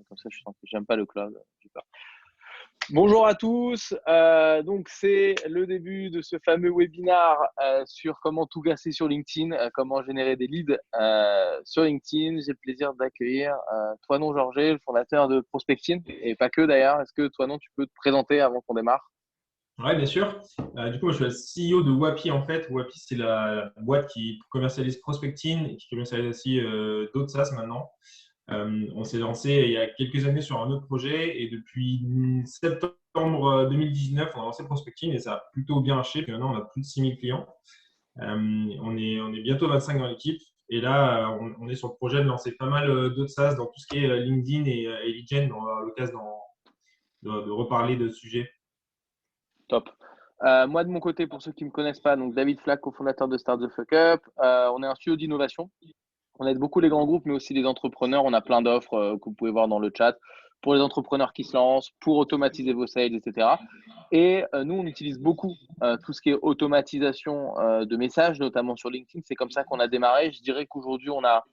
Comme ça, je suis tranquille. J'aime pas le cloud. J'ai peur. Bonjour à tous. Donc, c'est le début de ce fameux webinar sur comment tout casser sur LinkedIn, comment générer des leads sur LinkedIn. J'ai le plaisir d'accueillir Toinon Georget, le fondateur de Prospectin, et pas que d'ailleurs. Est-ce que Toinon, tu peux te présenter avant qu'on démarre? Ouais, bien sûr. Du coup, moi, je suis le CEO de Wapi en fait. Wapi, c'est la boîte qui commercialise Prospectin et qui commercialise aussi d'autres SaaS maintenant. On s'est lancé il y a quelques années sur un autre projet et depuis septembre 2019, on a lancé Prospectin et ça a plutôt bien marché. Puis maintenant, on a plus de 6000 clients. On est bientôt 25 dans l'équipe et là, on est sur le projet de lancer pas mal d'autres SaaS dans tout ce qui est LinkedIn et lead gen. On va avoir l'occasion de reparler de ce sujet. Top. Moi, de mon côté, pour ceux qui ne me connaissent pas, donc David Flack, cofondateur de Start the Fuck Up. On est un studio d'innovation. On aide beaucoup les grands groupes, mais aussi les entrepreneurs. On a plein d'offres que vous pouvez voir dans le chat pour les entrepreneurs qui se lancent, pour automatiser vos sales, etc. Et nous, on utilise beaucoup tout ce qui est automatisation de messages, notamment sur LinkedIn. C'est comme ça qu'on a démarré. Je dirais qu'aujourd'hui, on a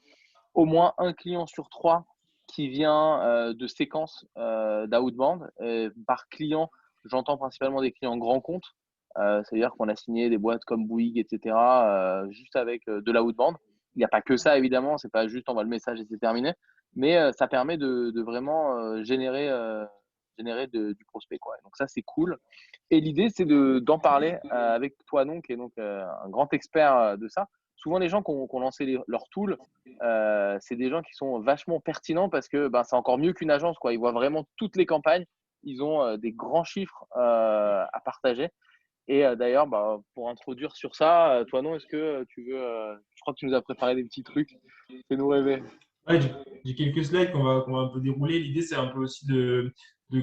au moins un client sur trois qui vient de séquences d'outbound. Par client, j'entends principalement des clients grands comptes. C'est-à-dire qu'on a signé des boîtes comme Bouygues, etc., juste avec de l'outbound. Il n'y a pas que ça, évidemment. C'est pas juste on envoie le message et c'est terminé. Mais ça permet de vraiment générer du prospect, quoi. Donc ça, c'est cool. Et l'idée, c'est d'en parler avec toi, donc, qui est donc un grand expert de ça. Souvent, les gens qui ont lancé leurs tools, c'est des gens qui sont vachement pertinents parce que ben, c'est encore mieux qu'une agence, quoi. Ils voient vraiment toutes les campagnes. Ils ont des grands chiffres à partager. Et d'ailleurs, bah, pour introduire sur ça, toi, non, est-ce que tu veux. Je crois que tu nous as préparé des petits trucs. Fais-nous rêver. Ouais, j'ai quelques slides qu'on va un peu dérouler. L'idée, c'est un peu aussi de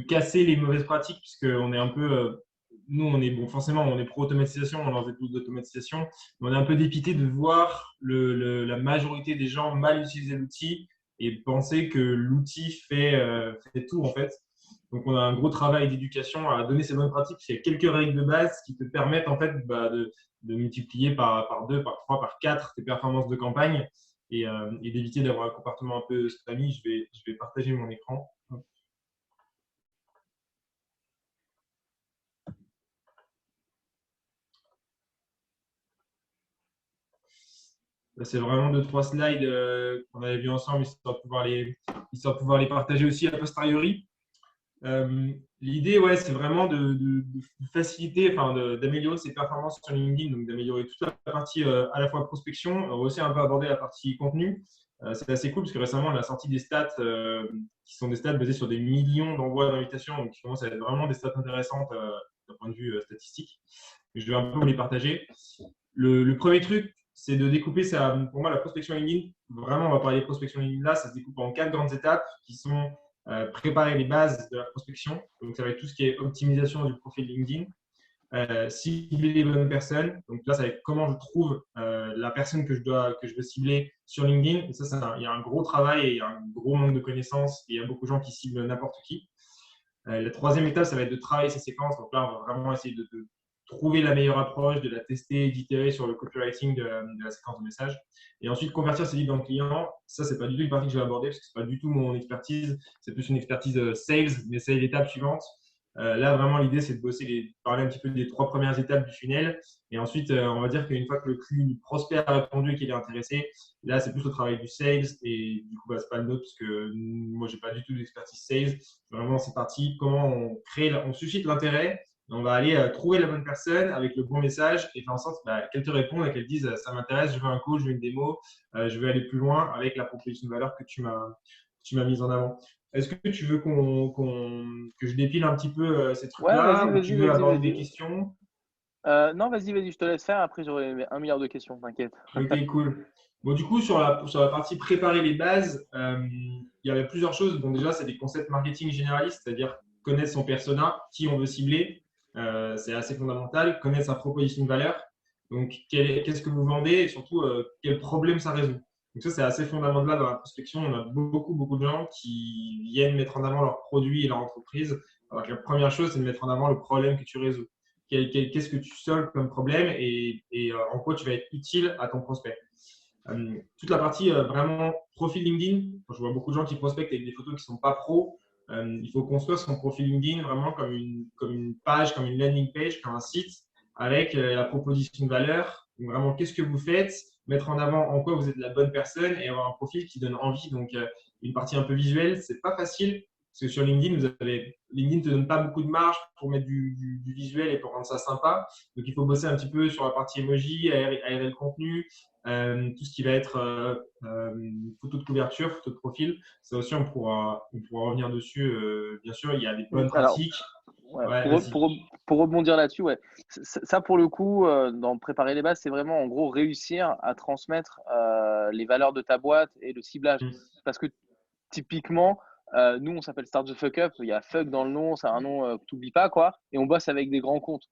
casser les mauvaises pratiques, puisque on est un peu, nous, on est, bon, forcément, on est pro-automatisation, on lance des tools d'automatisation, mais on est un peu dépité de voir la majorité des gens mal utiliser l'outil et penser que l'outil fait tout, en fait. Donc, on a un gros travail d'éducation à donner ces bonnes pratiques. Il y a quelques règles de base qui te permettent, en fait, de multiplier par 2, par 3, par 4 tes performances de campagne et d'éviter d'avoir un comportement un peu spammy. Je vais partager mon écran. Là, c'est vraiment deux, trois slides qu'on avait vus ensemble, histoire de pouvoir les partager aussi a posteriori. L'idée, ouais, c'est vraiment de faciliter, enfin, d'améliorer ses performances sur LinkedIn, donc d'améliorer toute la partie à la fois prospection. On va aussi un peu aborder la partie contenu. C'est assez cool parce que récemment, on a sorti des stats qui sont des stats basées sur des millions d'envois d'invitations, donc qui commencent à être vraiment des stats intéressantes d'un point de vue statistique. Je vais un peu vous les partager. Le premier truc, c'est de découper ça. Pour moi, la prospection LinkedIn, vraiment, on va parler de prospection LinkedIn là, ça se découpe en 4 grandes étapes qui sont préparer les bases de la prospection. Donc, ça va être tout ce qui est optimisation du profil LinkedIn, cibler les bonnes personnes. Donc là, ça va être comment je trouve la personne que je veux cibler sur LinkedIn. Et ça, il y a un gros travail et il y a un gros manque de connaissances. Et il y a beaucoup de gens qui ciblent n'importe qui. La troisième étape, ça va être de travailler ces séquences. Donc là, on va vraiment essayer de trouver la meilleure approche, de la tester, d'itérer sur le copywriting de la séquence de message. Et ensuite, convertir ces leads en clients. Ça, c'est pas du tout une partie que je vais aborder parce que c'est pas du tout mon expertise. C'est plus une expertise sales, mais c'est l'étape suivante. Là, vraiment, l'idée, c'est de parler un petit peu des 3 premières étapes du funnel. Et ensuite, on va dire qu'une fois que le prospect a répondu et qu'il est intéressé, là, c'est plus le travail du sales. Et du coup, c'est pas le nôtre parce que moi, j'ai pas du tout d'expertise sales. Vraiment, c'est parti. Comment on suscite l'intérêt. On va aller trouver la bonne personne avec le bon message et faire en sorte qu'elle te réponde et qu'elle dise ça m'intéresse, je veux un call, je veux une démo, je veux aller plus loin avec la proposition de valeur que tu m'as mise en avant. Est-ce que tu veux que je dépile un petit peu ces Ouais, trucs-là ou tu veux aborder des questions? Non, vas-y, je te laisse faire. Après, j'aurai 1 milliard de questions, t'inquiète. Ok, cool. Bon, du coup, sur la partie préparer les bases, il y avait plusieurs choses. Bon, déjà, c'est des concepts marketing généralistes, c'est-à-dire connaître son persona, qui on veut cibler, c'est assez fondamental. Connaître sa proposition de valeur, donc qu'est-ce que vous vendez et surtout quel problème ça résout. Donc ça, c'est assez fondamental dans la prospection. On a beaucoup, beaucoup de gens qui viennent mettre en avant leurs produits et leur entreprise. Alors que la première chose, c'est de mettre en avant le problème que tu résous. Qu'est-ce que tu solves comme problème et en quoi tu vas être utile à ton prospect. Toute la partie vraiment profil LinkedIn, je vois beaucoup de gens qui prospectent avec des photos qui ne sont pas pro. Il faut construire son profil LinkedIn vraiment comme une page, comme une landing page, comme un site avec la proposition de valeur. Donc vraiment, qu'est-ce que vous faites? Mettre en avant en quoi vous êtes la bonne personne et avoir un profil qui donne envie. Donc, une partie un peu visuelle, c'est pas facile. Parce que sur LinkedIn, LinkedIn ne te donne pas beaucoup de marge pour mettre du visuel et pour rendre ça sympa. Donc, il faut bosser un petit peu sur la partie emoji, aérer le contenu, tout ce qui va être photo de couverture, photo de profil. Ça aussi, on pourra revenir dessus. Bien sûr, il y a des bonnes Alors, pratiques. ouais, Ouais, vas-y. pour rebondir là-dessus, ouais. Ça, pour le coup, dans préparer les bases, c'est vraiment en gros réussir à transmettre les valeurs de ta boîte et le ciblage. Parce que typiquement, nous, on s'appelle Start the Fuck Up. Il y a fuck dans le nom, c'est un nom que tu n'oublies pas, quoi. Et on bosse avec des grands comptes.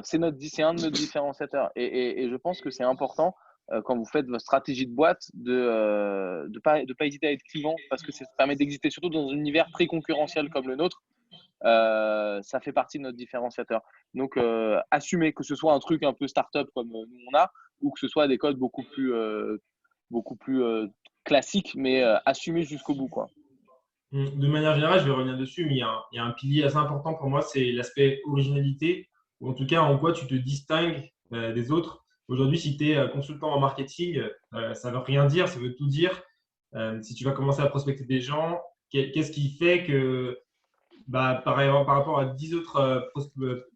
C'est un de nos différenciateurs. Et je pense que c'est important quand vous faites votre stratégie de boîte de pas hésiter à être clivant parce que ça permet d'exister surtout dans un univers très concurrentiel comme le nôtre. Ça fait partie de notre différenciateur. Donc, assumer que ce soit un truc un peu start-up comme nous on a, ou que ce soit des codes beaucoup plus classiques, mais assumés jusqu'au bout, quoi. De manière générale, je vais revenir dessus, mais il y a un pilier assez important pour moi, c'est l'aspect originalité, ou en tout cas en quoi tu te distingues des autres. Aujourd'hui, si tu es consultant en marketing, ça ne veut rien dire, ça veut tout dire. Si tu vas commencer à prospecter des gens, qu'est-ce qui fait que, par rapport à 10 autres,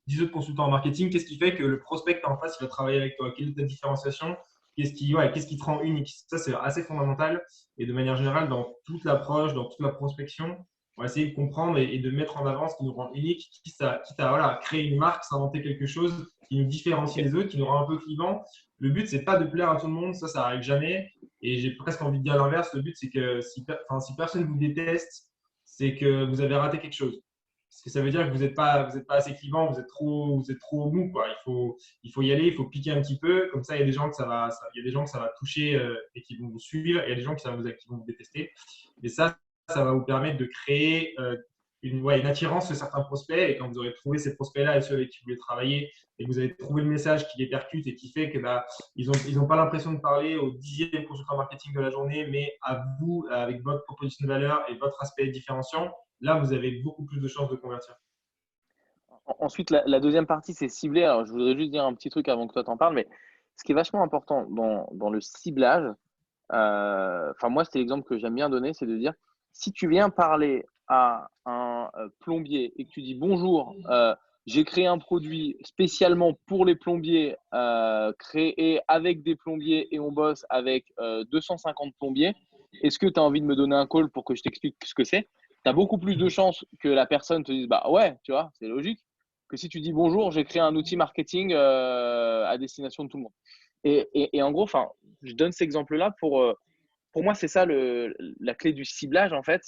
10 autres consultants en marketing, qu'est-ce qui fait que le prospect en face, il va travailler avec toi? Quelle est ta différenciation? Qu'est-ce qui te rend unique? Ça, c'est assez fondamental. Et de manière générale, dans toute l'approche, dans toute la prospection, on va essayer de comprendre et de mettre en avant ce qui nous rend unique, quitte à voilà, créer une marque, s'inventer quelque chose qui nous différencie Ok. des autres, qui nous rend un peu clivant. Le but, c'est pas de plaire à tout le monde, ça n'arrive jamais. Et j'ai presque envie de dire l'inverse. Le but, c'est que si personne vous déteste, c'est que vous avez raté quelque chose. Parce que ça veut dire que vous êtes pas assez clivant, vous êtes trop mou, quoi. Il faut y aller, il faut piquer un petit peu. Comme ça, il y a des gens que il y a des gens que ça va toucher et qui vont vous suivre. Et il y a des gens qui vont vous détester. Et ça va vous permettre de créer une attirance sur certains prospects. Et quand vous aurez trouvé ces prospects-là et ceux avec qui vous voulez travailler, et que vous avez trouvé le message qui les percute et qui fait que ils ont pas l'impression de parler au 10e consultant marketing de la journée, mais à vous, avec votre proposition de valeur et votre aspect différenciant, là, vous avez beaucoup plus de chances de convertir. Ensuite, la deuxième partie, c'est cibler. Alors, je voudrais juste dire un petit truc avant que toi t'en parles, mais ce qui est vachement important dans le ciblage, enfin, moi, c'était l'exemple que j'aime bien donner, c'est de dire, si tu viens parler à un plombier et que tu dis bonjour, j'ai créé un produit spécialement pour les plombiers, créé avec des plombiers et on bosse avec 250 plombiers, est-ce que tu as envie de me donner un call pour que je t'explique ce que c'est? Tu as beaucoup plus de chances que la personne te dise, bah ouais, tu vois, c'est logique, que si tu dis bonjour, j'ai créé un outil marketing à destination de tout le monde. Et en gros, enfin, je donne cet exemple-là pour moi, c'est ça la clé du ciblage, en fait.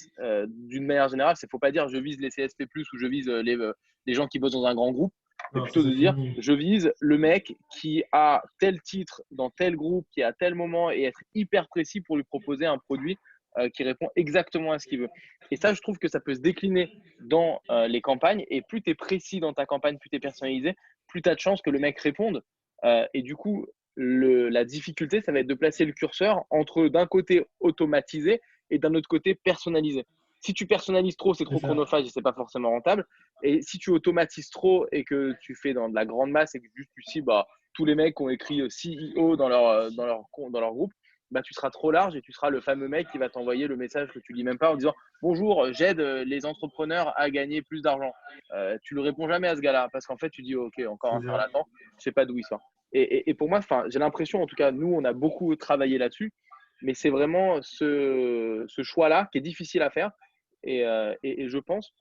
D'une manière générale, c'est faut pas dire je vise les CSP+, ou je vise les gens qui bossent dans un grand groupe, mais Non, ça plutôt c'est de dire fini. je vise le mec qui a tel titre dans tel groupe, qui est à tel moment, et être hyper précis pour lui proposer un produit qui répond exactement à ce qu'il veut. Et ça, je trouve que ça peut se décliner dans les campagnes, et plus tu es précis dans ta campagne, plus tu es personnalisé, plus tu as de chances que le mec réponde. Et du coup, la difficulté, ça va être de placer le curseur entre d'un côté automatisé et d'un autre côté personnalisé. Si tu personnalises trop, c'est C'est trop ça. chronophage et c'est pas forcément rentable. Et si tu automatises trop et que tu fais dans de la grande masse et que juste tu cibles tous les mecs qui ont écrit CEO dans leur groupe, bah, tu seras trop large et tu seras le fameux mec qui va t'envoyer le message que tu lis même pas en disant bonjour, j'aide les entrepreneurs à gagner plus d'argent. Tu ne réponds jamais à ce gars-là parce qu'en fait, tu dis ok, encore C'est un ça. charlatan, je sais pas d'où il sort. Et pour moi, j'ai l'impression, en tout cas, nous, on a beaucoup travaillé là-dessus, mais c'est vraiment ce choix-là qui est difficile à faire. Et je pense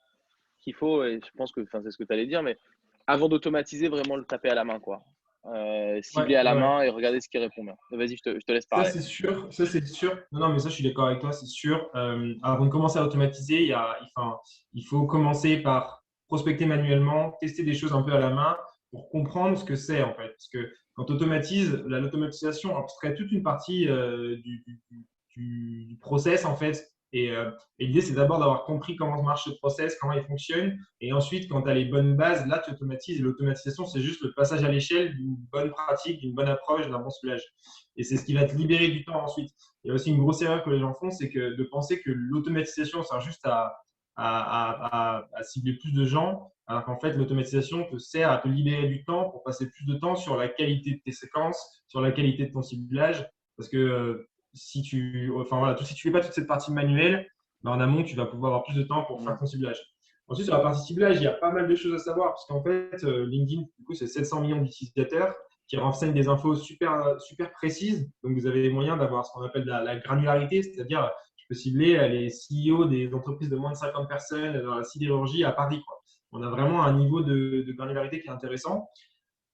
qu'il faut, et je pense que c'est ce que tu allais dire, mais avant d'automatiser, vraiment le taper à la main, quoi. Ouais, Cibler à la ouais. main et regarder ce qui répond bien. Vas-y, je te laisse Ça, parler. c'est sûr. Ça, c'est sûr. Non, non, mais ça, je suis d'accord avec toi, c'est sûr. Avant de commencer à automatiser, il faut commencer par prospecter manuellement, tester des choses un peu à la main pour comprendre ce que c'est, en fait. Parce que quand tu automatises, l'automatisation abstrait toute une partie du process, en fait. Et l'idée, c'est d'abord d'avoir compris comment marche ce process, comment il fonctionne. Et ensuite, quand tu as les bonnes bases, là, tu automatises. Et l'automatisation, c'est juste le passage à l'échelle d'une bonne pratique, d'une bonne approche, d'un bon ciblage. Et c'est ce qui va te libérer du temps ensuite. Il y a aussi une grosse erreur que les gens font, c'est de penser que l'automatisation sert juste à cibler plus de gens, alors qu'en fait, l'automatisation te sert à te libérer du temps pour passer plus de temps sur la qualité de tes séquences, sur la qualité de ton ciblage. Parce que si tu fais pas toute cette partie manuelle, ben, en amont, tu vas pouvoir avoir plus de temps pour faire ton ciblage. Ensuite, sur la partie ciblage, il y a pas mal de choses à savoir, parce qu'en fait, LinkedIn, du coup, c'est 700 millions d'utilisateurs qui renseignent des infos super, super précises. Donc, vous avez moyen d'avoir ce qu'on appelle la granularité, c'est-à-dire je peux cibler les CEO des entreprises de moins de 50 personnes dans la sidérurgie à Paris, quoi. On a vraiment un niveau de granularité qui est intéressant.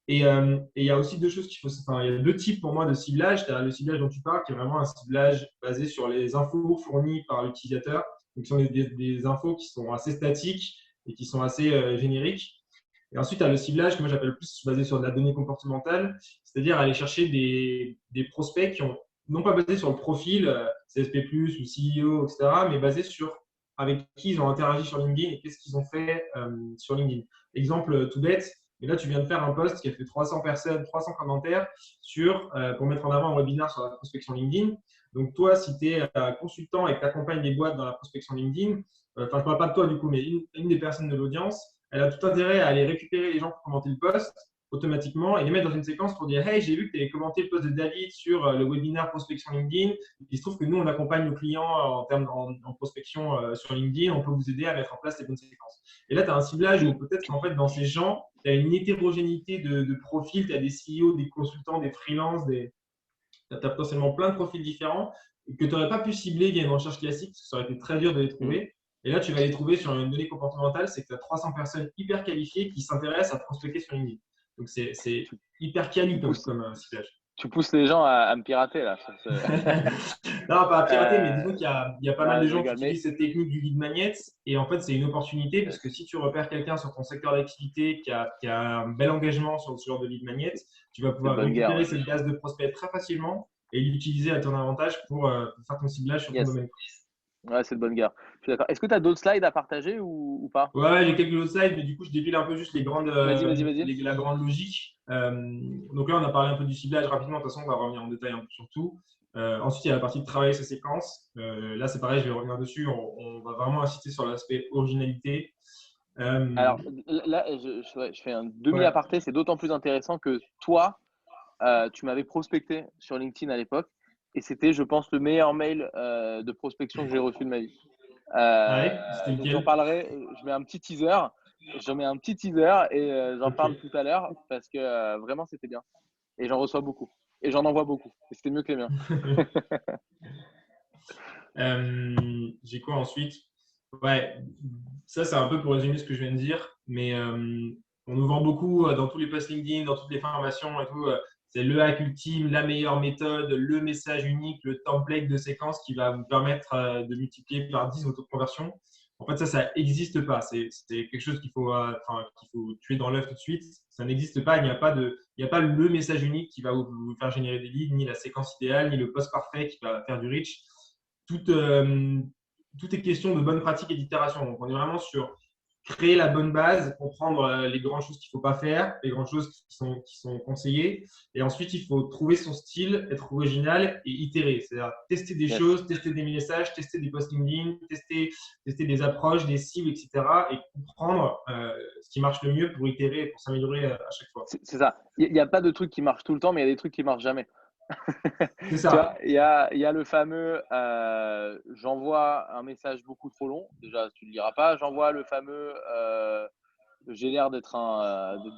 Et il y a aussi deux choses il y a deux types pour moi de ciblage. Tu as le ciblage dont tu parles, qui est vraiment un ciblage basé sur les infos fournies par l'utilisateur. Donc, ce sont des infos qui sont assez statiques et qui sont assez génériques. Et ensuite, tu as le ciblage que moi j'appelle plus basé sur de la donnée comportementale, c'est-à-dire aller chercher des prospects qui ont, non pas basé sur le profil CSP, ou CEO, etc., mais basé sur avec qui ils ont interagi sur LinkedIn et qu'est-ce qu'ils ont fait sur LinkedIn. Exemple tout bête, mais là tu viens de faire un post qui a fait 300 personnes, 300 commentaires pour mettre en avant un webinaire sur la prospection LinkedIn. Donc toi, si tu es consultant et que tu accompagnes des boîtes dans la prospection LinkedIn, je ne parle pas de toi du coup, mais une des personnes de l'audience, elle a tout intérêt à aller récupérer les gens pour commenter le post automatiquement et les mettre dans une séquence pour dire « Hey, j'ai vu que tu avais commenté le post de David sur le webinaire prospection LinkedIn. Il se trouve que nous, on accompagne nos clients en prospection sur LinkedIn. On peut vous aider à mettre en place les bonnes séquences. » Et là, tu as un ciblage où peut-être qu'en fait, dans ces gens, tu as une hétérogénéité de profils. Tu as des CEO, des consultants, des freelances, tu as potentiellement plein de profils différents que tu n'aurais pas pu cibler via une recherche classique parce que ça aurait été très dur de les trouver. Et là, tu vas les trouver sur une donnée comportementale, c'est que tu as 300 personnes hyper qualifiées qui s'intéressent à prospecter sur LinkedIn. Donc, c'est hyper quali comme ciblage. Tu pousses les gens à me pirater là. Non, pas à pirater, mais disons qu'il y a pas mal de gens qui rigole, utilisent cette technique du lead magnet. Et en fait, c'est une opportunité parce que si tu repères quelqu'un sur ton secteur d'activité qui a un bel engagement sur ce genre de lead magnet, tu vas pouvoir récupérer cette base de prospects très facilement et l'utiliser à ton avantage pour faire ton ciblage sur ton domaine. Ouais, c'est de bonne guerre. Je suis d'accord. Est-ce que tu as d'autres slides à partager ou pas? Ouais, j'ai quelques autres slides, mais du coup, je défile un peu juste la grande logique. Donc là, on a parlé un peu du ciblage rapidement. De toute façon, on va revenir en détail un peu sur tout. Ensuite, il y a la partie de travailler ses séquences. Là, c'est pareil, je vais revenir dessus. On va vraiment insister sur l'aspect originalité. Alors là, je fais un demi-aparté. C'est d'autant plus intéressant que toi, tu m'avais prospecté sur LinkedIn à l'époque. Et c'était, je pense, le meilleur mail de prospection que j'ai reçu de ma vie. Donc j'en parlerai. Je mets un petit teaser. Et j'en parle tout à l'heure parce que vraiment, c'était bien. Et j'en reçois beaucoup. Et j'en envoie beaucoup. Et c'était mieux que les miens. J'ai quoi ensuite? Ouais, ça c'est un peu pour résumer ce que je viens de dire, mais on nous vend beaucoup dans tous les posts LinkedIn, dans toutes les formations et tout. C'est le hack ultime, la meilleure méthode, le message unique, le template de séquence qui va vous permettre de multiplier par 10 votre conversion. En fait, ça n'existe pas. C'est quelque chose qu'il faut tuer dans l'œuf tout de suite. Ça n'existe pas. Il n'y a pas le message unique qui va vous faire générer des leads, ni la séquence idéale, ni le post parfait qui va faire du reach. Tout est question de bonne pratique et d'itération. Donc, on est vraiment sur créer la bonne base, comprendre les grandes choses qu'il ne faut pas faire, les grandes choses qui sont conseillées. Et ensuite, il faut trouver son style, être original et itérer. C'est-à-dire tester des choses, tester des messages, tester des posts LinkedIn, tester des approches, des cibles, etc. Et comprendre ce qui marche le mieux pour itérer et pour s'améliorer à chaque fois. C'est ça. Il n'y a pas de trucs qui marchent tout le temps, mais il y a des trucs qui marchent jamais. C'est ça. Il y a le fameux j'envoie un message beaucoup trop long. Déjà, tu ne le liras pas. J'envoie le fameux j'ai l'air d'être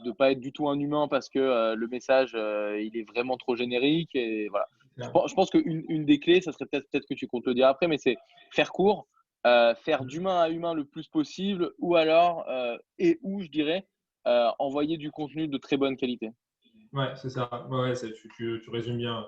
de pas être du tout un humain parce que le message il est vraiment trop générique. Et voilà. Je pense qu'une des clés, ça serait peut-être que tu comptes le dire après, mais c'est faire court, faire d'humain à humain le plus possible, ou alors, je dirais, envoyer du contenu de très bonne qualité. Ouais, c'est ça. Ouais, tu résumes bien.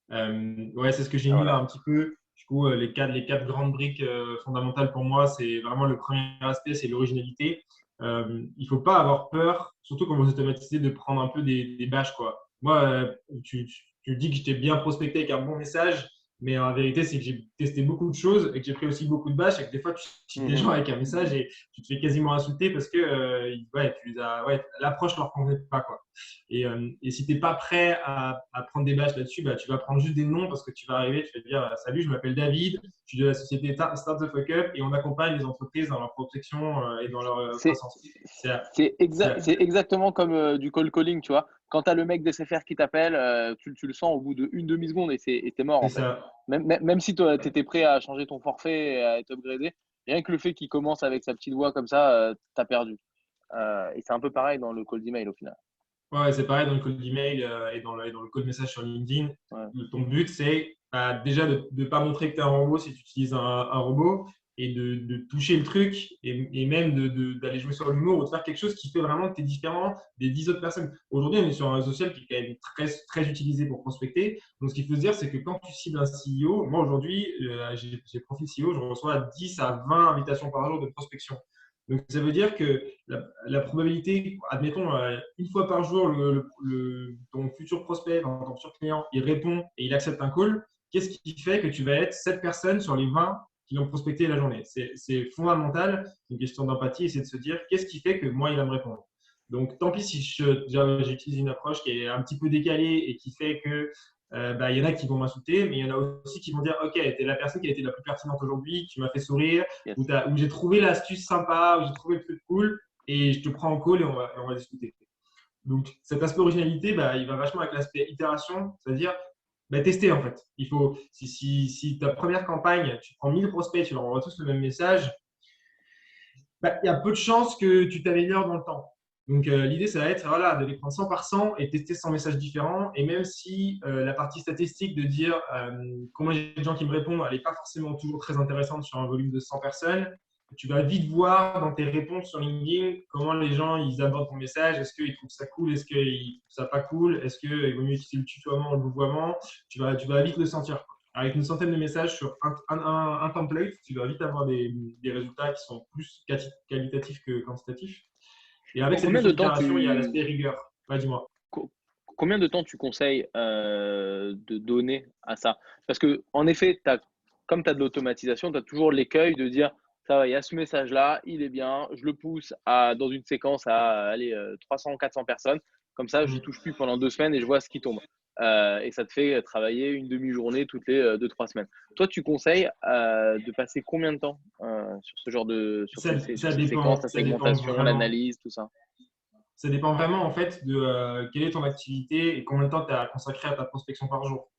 Ouais, c'est ce que j'ai mis là un petit peu. Du coup, les quatre grandes briques fondamentales pour moi, c'est vraiment le premier aspect, c'est l'originalité. Il ne faut pas avoir peur, surtout quand vous automatisez, de prendre un peu des bâches, quoi. Moi, tu dis que je t'ai bien prospecté avec un bon message, Mais en vérité, c'est que j'ai testé beaucoup de choses et que j'ai pris aussi beaucoup de bâches et que des fois, tu cites des gens avec un message et tu te fais quasiment insulter parce que l'approche ne leur convenait pas, quoi. Et si tu n'es pas prêt à prendre des bâches là-dessus, bah, tu vas prendre juste des noms parce que tu vas arriver, tu vas dire salut, je m'appelle David, je suis de la société Start the Fuck Up et on accompagne les entreprises dans leur protection et dans leur C'est croissance. c'est exactement comme du cold calling, tu vois. Quand tu as le mec de SFR qui t'appelle, tu le sens au bout d'une demi-seconde et t'es mort C'est en fait. ça. Même si tu étais prêt à changer ton forfait et à être upgradé, rien que le fait qu'il commence avec sa petite voix comme ça, t'as perdu. Et c'est un peu pareil dans le cold email au final. Ouais, c'est pareil dans le cold email et dans le code message sur LinkedIn. Ouais. Ton but, c'est déjà de ne pas montrer que tu es un robot si tu utilises un robot et de toucher le truc et même d'aller jouer sur l'humour ou de faire quelque chose qui fait vraiment que tu es différent des 10 autres personnes. Aujourd'hui, on est sur un réseau social qui est quand même très utilisé pour prospecter. Donc, ce qu'il faut se dire, c'est que quand tu cibles un CEO, moi aujourd'hui, j'ai profil CEO, je reçois 10 à 20 invitations par jour de prospection. Donc, ça veut dire que la probabilité, admettons, une fois par jour, ton futur prospect, ton futur client, il répond et il accepte un call, qu'est-ce qui fait que tu vas être 7 personnes sur les 20 qui l'ont prospecté la journée? C'est fondamental, c'est une question d'empathie, et c'est de se dire qu'est-ce qui fait que moi, il va me répondre. Donc, tant pis si j'utilise une approche qui est un petit peu décalée et qui fait que il y en a qui vont m'insulter, mais il y en a aussi qui vont dire ok, tu es la personne qui a été la plus pertinente aujourd'hui, tu m'as fait sourire, Yes. où j'ai trouvé l'astuce sympa, où j'ai trouvé le truc cool, et je te prends en call et on va discuter. Donc, cet aspect originalité, il va vachement avec l'aspect itération, c'est-à-dire tester en fait. Il faut, si ta première campagne, tu prends 1000 prospects, tu leur envoies tous le même message, il y a peu de chances que tu t'améliores dans le temps. Donc, l'idée, ça va être voilà, de les prendre 100 par 100 et tester 100 messages différents. Et même si la partie statistique de dire combien j'ai de gens qui me répondent, elle n'est pas forcément toujours très intéressante sur un volume de 100 personnes, tu vas vite voir dans tes réponses sur LinkedIn comment les gens ils abordent ton message. Est-ce qu'ils trouvent ça cool? Est-ce qu'ils trouvent ça pas cool? Est-ce qu'il vaut mieux utiliser le tutoiement ou le vouvoiement? Tu vas vite le sentir. Avec une centaine de messages sur un template, tu vas vite avoir des résultats qui sont plus qualitatifs que quantitatifs. Et avec cette Combien notion de temps d'itération, il y a l'aspect rigueur. Dis-moi. combien de temps tu conseilles de donner à ça? Parce que en effet, comme tu as de l'automatisation, tu as toujours l'écueil de dire ça va, il y a ce message-là, il est bien, je le pousse dans une séquence à aller 300, 400 personnes. Comme ça, je n'y touche plus pendant 2 semaines et je vois ce qui tombe. Et ça te fait travailler une demi-journée toutes les 2, 3 semaines. Toi, tu conseilles de passer combien de temps sur ce genre sur Ça ces séquences, dépend, la ça dépend segmentation, vraiment. l'analyse, tout ça? Ça dépend vraiment en fait de quelle est ton activité et combien de temps tu as consacré à ta prospection par jour.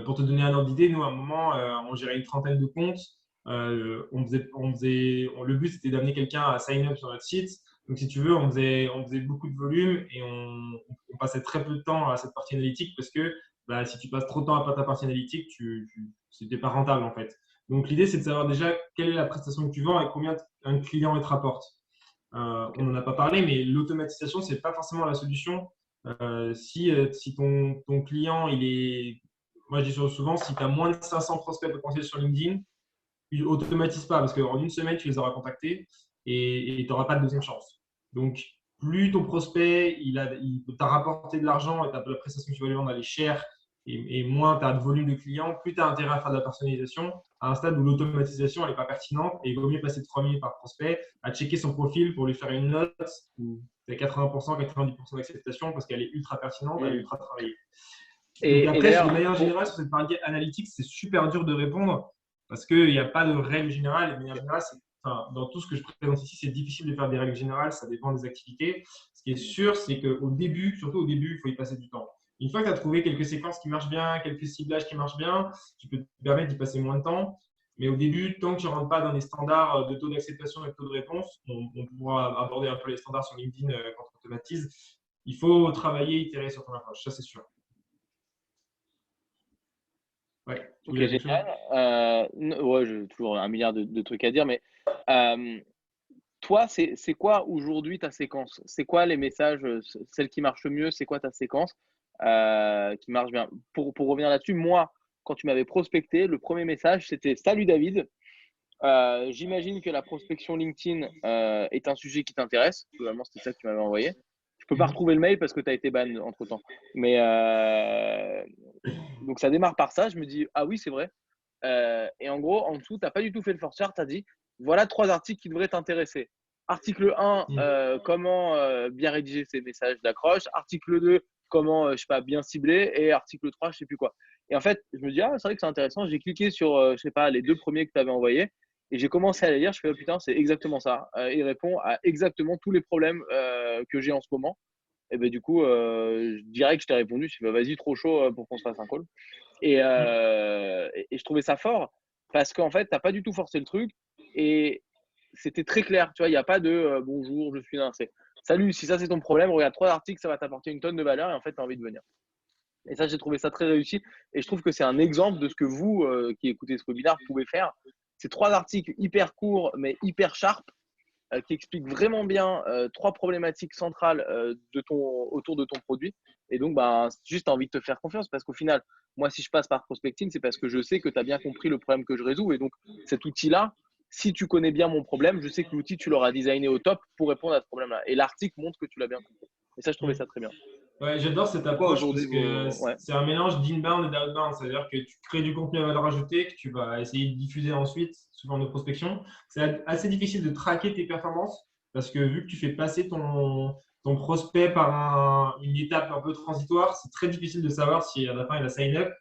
Pour te donner un ordre d'idée, nous, à un moment, on gérait une trentaine de comptes. Le but, c'était d'amener quelqu'un à sign up sur notre site. Donc, si tu veux, on faisait beaucoup de volume et on passait très peu de temps à cette partie analytique parce que si tu passes trop de temps à ta partie analytique, c'était pas rentable en fait. Donc, l'idée, c'est de savoir déjà quelle est la prestation que tu vends et combien un client il te rapporte. On n'en a pas parlé, mais l'automatisation, c'est pas forcément la solution. Si ton client, moi je dis souvent, si tu as moins de 500 prospects potentiels sur LinkedIn, tu n'automatises pas parce qu'en une semaine, tu les auras contactés et tu n'auras pas de deuxième chance. Donc, plus ton prospect, il t'a rapporté de l'argent et la prestation que tu vas lui vendre, elle est chère et moins tu as de volume de clients, plus tu as intérêt à faire de la personnalisation à un stade où l'automatisation n'est pas pertinente et il vaut mieux passer 3 minutes par prospect à checker son profil pour lui faire une note où tu as 80%, 90% d'acceptation parce qu'elle est ultra pertinente, elle est ultra travaillée. Donc Et après, de d'ailleurs, manière générale, sur cette partie analytique, c'est super dur de répondre parce qu'il n'y a pas de règle générale. Et de manière générale, dans tout ce que je présente ici, c'est difficile de faire des règles générales, ça dépend des activités. Ce qui est sûr, c'est qu'au début, surtout au début, il faut y passer du temps. Une fois que tu as trouvé quelques séquences qui marchent bien, quelques ciblages qui marchent bien, tu peux te permettre d'y passer moins de temps. Mais au début, tant que tu ne rentres pas dans les standards de taux d'acceptation et de taux de réponse, on pourra aborder un peu les standards sur LinkedIn quand on automatise. Il faut travailler, itérer sur ton approche, ça c'est sûr. Ouais, tu ok, voulais dire quelque chose? génial. Ouais, j'ai toujours un milliard de trucs à dire, mais euh, toi, c'est quoi aujourd'hui ta séquence? C'est quoi les messages, celle qui marche le mieux? C'est quoi ta séquence qui marche bien? Pour revenir là-dessus, moi, quand tu m'avais prospecté, le premier message, c'était Salut David. J'imagine que la prospection LinkedIn est un sujet qui t'intéresse. Globalement, c'était ça que tu m'avais envoyé. peux pas retrouver le mail parce que tu as été ban entre-temps. Mais donc, ça démarre par ça. Je me dis, ah oui, c'est vrai. Et en gros, en dessous, tu n'as pas du tout fait le force chart. Tu as dit, voilà 3 articles qui devraient t'intéresser. Article 1, comment bien rédiger ses messages d'accroche. Article 2, comment, je sais pas, bien cibler. Et article 3, je sais plus quoi. Et en fait, je me dis, ah, c'est vrai que c'est intéressant. J'ai cliqué sur, je sais pas, les 2 premiers que tu avais envoyés. Et j'ai commencé à les lire. Je fais, oh, putain, c'est exactement ça. Il répond à exactement tous les problèmes que j'ai en ce moment. Et ben du coup, je dirais que je t'ai répondu. Je fais, bah, vas-y, trop chaud pour qu'on se fasse un call. Et je trouvais ça fort parce qu'en fait, tu n'as pas du tout forcé le truc et c'était très clair. Tu vois, il n'y a pas de bonjour, je suis là. C'est salut, si ça c'est ton problème, regarde 3 articles, ça va t'apporter une tonne de valeur et en fait, tu as envie de venir. Et ça, j'ai trouvé ça très réussi. Et je trouve que c'est un exemple de ce que vous, qui écoutez ce webinaire, pouvez faire. C'est 3 articles hyper courts, mais hyper sharp, qui expliquent vraiment bien 3 problématiques centrales autour de ton produit. Et donc, bah, juste envie de te faire confiance parce qu'au final, moi, si je passe par prospecting, c'est parce que je sais que tu as bien compris le problème que je résous. Et donc, cet outil-là, si tu connais bien mon problème, je sais que l'outil, tu l'auras designé au top pour répondre à ce problème-là. Et l'article montre que tu l'as bien compris. Et ça, je trouvais ça très bien. Ouais, j'adore cette C'est quoi approche parce aujourd'hui que Ouais. c'est un mélange d'inbound et d'outbound. C'est-à-dire que tu crées du contenu à valeur ajoutée que tu vas essayer de diffuser ensuite sous forme de prospection. C'est assez difficile de traquer tes performances parce que vu que tu fais passer ton prospect par une étape un peu transitoire, c'est très difficile de savoir si à la fin il a sign up.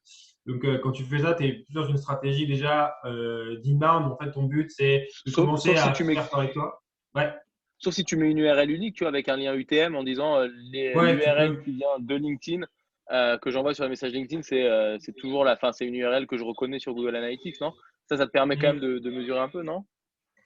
Donc, quand tu fais ça, tu es plus dans une stratégie déjà d'inbound. En fait, ton but, c'est de commencer Sauf si à tu mets faire avec toi. Ouais, Sauf si tu mets une URL unique, tu vois, avec un lien UTM en disant ouais, tu l'URL peux. qui vient de LinkedIn que j'envoie sur les messages LinkedIn, c'est toujours la fin. C'est une URL que je reconnais sur Google Analytics, non? Ça te permet quand même de mesurer un peu, non?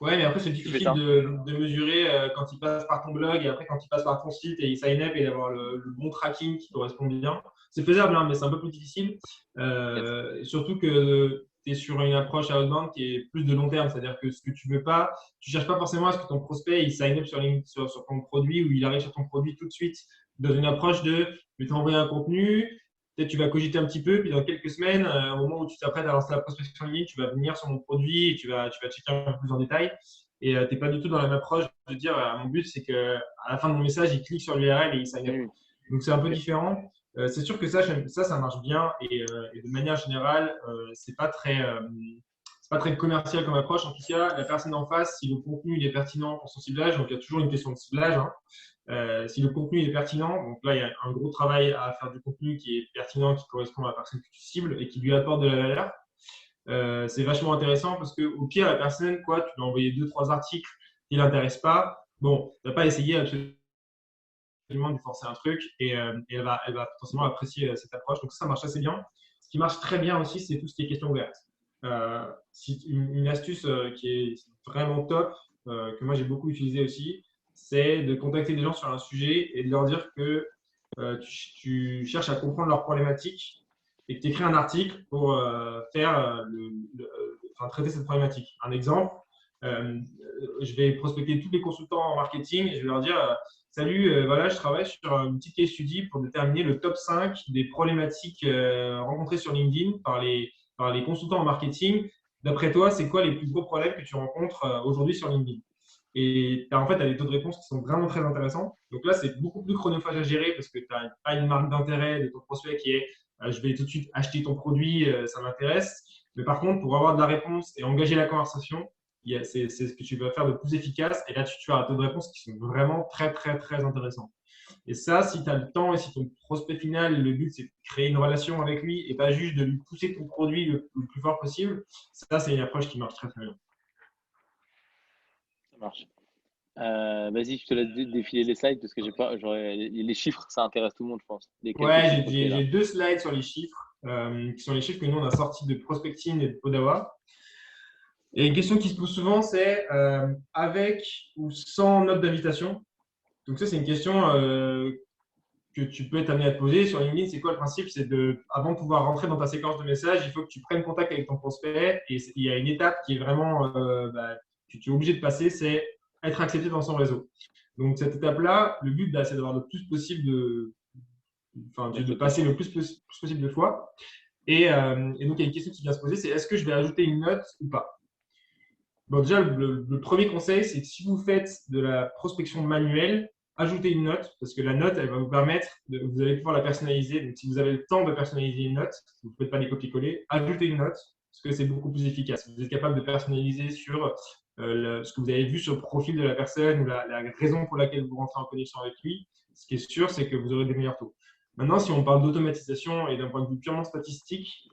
Ouais, mais après, c'est Tu fais difficile ça? de mesurer quand il passe par ton blog et après quand il passe par ton site et il sign up et d'avoir le bon tracking qui correspond bien. C'est faisable, hein, mais c'est un peu plus difficile. Yes. Surtout que tu es sur une approche outbound qui est plus de long terme. C'est-à-dire que ce que tu veux pas, tu cherches pas forcément à ce que ton prospect il sign up sur ton produit ou il arrive sur ton produit tout de suite dans une approche de je vais t'envoyer un contenu. Peut-être tu vas cogiter un petit peu, puis dans quelques semaines, au moment où tu t'apprêtes à lancer la prospection en ligne, tu vas venir sur mon produit et tu vas checker un peu plus en détail. Et tu n'es pas du tout dans la même approche de dire mon but, c'est qu'à la fin de mon message, il clique sur l'URL et il sign up. Mmh. Donc, c'est un peu Ok. différent. C'est sûr que ça marche bien. Et de manière générale, c'est pas très commercial comme approche. En tout cas, la personne en face, si le contenu il est pertinent pour son ciblage, donc il y a toujours une question de ciblage. Hein. Si le contenu est pertinent, donc là, il y a un gros travail à faire du contenu qui est pertinent, qui correspond à la personne que tu cibles et qui lui apporte de la valeur. C'est vachement intéressant parce qu'au pire, la personne, quoi, tu lui as envoyé 2-3 articles qui ne l'intéressent pas. Bon, tu n'as pas essayé absolument de lui forcer un truc et elle va potentiellement apprécier cette approche. Donc, ça marche assez bien. Ce qui marche très bien aussi, c'est tout ce qui est question ouverte. Une astuce qui est vraiment top, que moi j'ai beaucoup utilisé aussi, c'est de contacter des gens sur un sujet et de leur dire que tu cherches à comprendre leurs problématiques et que tu écris un article pour traiter cette problématique. Un exemple, je vais prospecter tous les consultants en marketing et je vais leur dire salut, voilà, je travaille sur une petite case study pour déterminer le top 5 des problématiques rencontrées sur LinkedIn par les consultants en marketing. D'après toi, c'est quoi les plus gros problèmes que tu rencontres aujourd'hui sur LinkedIn? Et en fait, tu as des taux de réponse qui sont vraiment très intéressants. Donc là, c'est beaucoup plus chronophage à gérer parce que tu n'as pas une marque d'intérêt de ton prospect qui est je vais tout de suite acheter ton produit, ça m'intéresse. Mais par contre, pour avoir de la réponse et engager la conversation, c'est ce que tu vas faire de plus efficace. Et là, tu as un taux de réponse qui sont vraiment très, très, très intéressants. Et ça, si tu as le temps et si ton prospect final, le but, c'est de créer une relation avec lui et pas juste de lui pousser ton produit le plus fort possible, ça, c'est une approche qui marche très, très bien. Ça marche. Vas-y, je te laisse défiler les slides parce que les chiffres, ça intéresse tout le monde, je pense. Les quelques Ouais, chiffres clés là. j'ai 2 slides sur les chiffres, qui sont les chiffres que nous, on a sortis de Prospecting et de Podawa. Et une question qui se pose souvent, c'est avec ou sans note d'invitation. Donc ça, c'est une question que tu peux être amené à te poser. Sur LinkedIn, c'est quoi le principe? C'est avant de pouvoir rentrer dans ta séquence de messages, il faut que tu prennes contact avec ton prospect. Et il y a une étape qui est vraiment que tu es obligé de passer, c'est être accepté dans son réseau. Donc cette étape-là, le but, c'est d'avoir le plus possible de passer le plus possible de fois. Et donc, il y a une question qui vient se poser, c'est est-ce que je vais ajouter une note ou pas? Bon, déjà, le premier conseil, c'est que si vous faites de la prospection manuelle, ajoutez une note, parce que la note, elle va vous permettre, vous allez pouvoir la personnaliser. Donc, si vous avez le temps de personnaliser une note, vous ne faites pas des copier-coller, ajoutez une note, parce que c'est beaucoup plus efficace. Vous êtes capable de personnaliser sur ce que vous avez vu sur le profil de la personne ou la raison pour laquelle vous rentrez en connexion avec lui. Ce qui est sûr, c'est que vous aurez des meilleurs taux. Maintenant, si on parle d'automatisation et d'un point de vue purement statistique,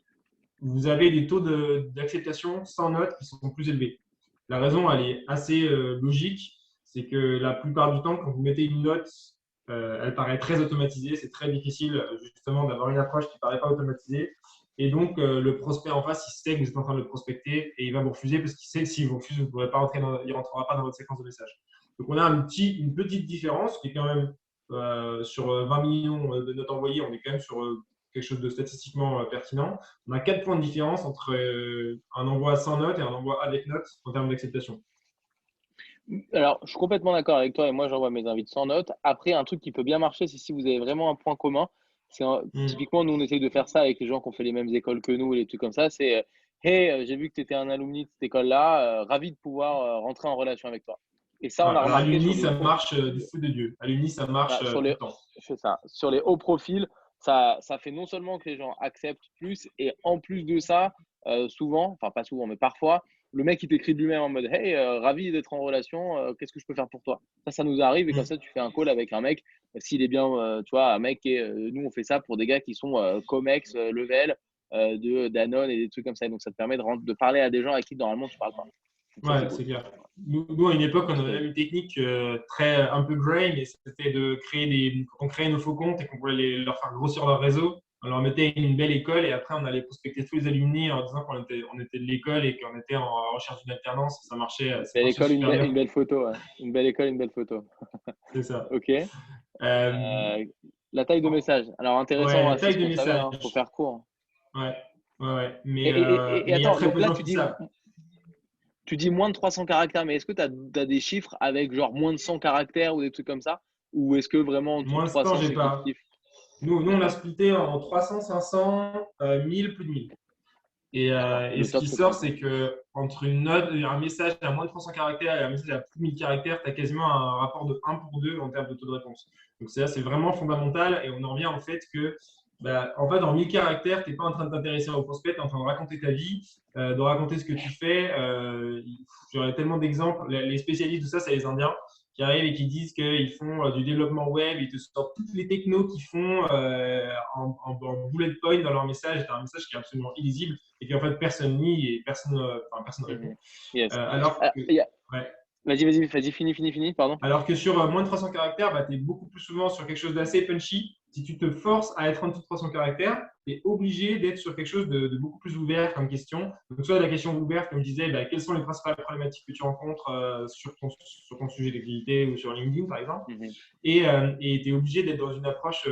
vous avez des taux d'acceptation sans note qui sont plus élevés. La raison, elle est assez logique, c'est que la plupart du temps, quand vous mettez une note, elle paraît très automatisée. C'est très difficile justement d'avoir une approche qui ne paraît pas automatisée. Et donc, le prospect en face, il sait que vous êtes en train de le prospecter et il va vous refuser parce qu'il sait que s'il vous refuse, vous ne pourrez pas rentrer il rentrera pas dans votre séquence de messages. Donc, on a une petite différence qui est quand même sur 20 millions de notes envoyées, on est quand même sur quelque chose de statistiquement pertinent. On a 4 points de différence entre un envoi sans note et un envoi avec note en termes d'acceptation. Alors, je suis complètement d'accord avec toi et moi, j'envoie mes invites sans note. Après, un truc qui peut bien marcher, c'est si vous avez vraiment un point commun. Typiquement, nous, on essaye de faire ça avec les gens qui ont fait les mêmes écoles que nous et les trucs comme ça. C'est Hey, j'ai vu que tu étais un alumni de cette école-là, ravi de pouvoir rentrer en relation avec toi. Et ça, on a Alors, remarqué Alumni, ça marche du feu de Dieu. Alumni, ça marche sur tout les, le temps. c'est ça. Sur les hauts profils, ça fait non seulement que les gens acceptent plus, et en plus de ça, souvent, enfin pas souvent, mais parfois, le mec il t'écrit de lui-même en mode Hey, ravi d'être en relation, qu'est-ce que je peux faire pour toi? Ça nous arrive et comme ça, tu fais un call avec un mec. S'il est bien, tu vois, un mec et nous on fait ça pour des gars qui sont Comex, Level, de Danone et des trucs comme ça. Donc ça te permet de parler à des gens à qui normalement tu parles pas. Donc ça, c'est Ouais, cool. c'est clair. Nous, à une époque, on avait même une technique un peu brain, et c'était de créer quand on créait nos faux comptes et qu'on voulait leur faire grossir leur réseau, on leur mettait une belle école et après on allait prospecter tous les alumni en disant on était de l'école et qu'on était en recherche d'une alternance. Ça Belle marchait école, super bien. une belle photo. Ouais. Une belle école, une belle photo. C'est ça. Ok. Euh, La taille de message. Alors intéressant, ouais, c'est taille ce de qu'on savait, message. hein, faut faire court. Ouais, ouais. Et Mais il y a attends, très donc peu de là gens qui savent. tu dis moins de 300 caractères, mais est-ce que tu as, des chiffres avec genre moins de 100 caractères ou des trucs comme ça? Ou est-ce que vraiment en dessous de Moins de 100, 300 j'ai c'est pas. compétitif? Nous, on a D'accord. splitté en 300, 500, 1000, plus de 1000. D'accord. Et Le ce top, qui c'est sort, 300. c'est que entre une note, un message à moins de 300 caractères et un message à plus de 1000 caractères, tu as quasiment un rapport de 1 pour 2 en termes de taux de réponse. Donc, c'est vraiment fondamental. Et on en revient au fait que, en fait, en 1000 caractères, tu n'es pas en train de t'intéresser au prospect, tu es en train de raconter ta vie, de raconter ce que tu fais. J'aurais tellement d'exemples. Les spécialistes de ça, c'est les Indiens qui arrivent et qui disent qu'ils font du développement web, ils te sortent toutes les technos qu'ils font en bullet point dans leur message. C'est un message qui est absolument illisible et qu'en fait personne lit et personne répond. Mhm. Yes. Alors que, ouais. Vas-y, fini, pardon. Alors que sur moins de 300 caractères, tu es beaucoup plus souvent sur quelque chose d'assez punchy. Si tu te forces à être en dessous de 300 caractères, tu es obligé d'être sur quelque chose de beaucoup plus ouvert comme question. Donc, soit la question ouverte, comme je disais, quelles sont les principales problématiques que tu rencontres sur ton sujet d'activité ou sur LinkedIn, par exemple. Mhm. Et tu es obligé d'être dans une approche,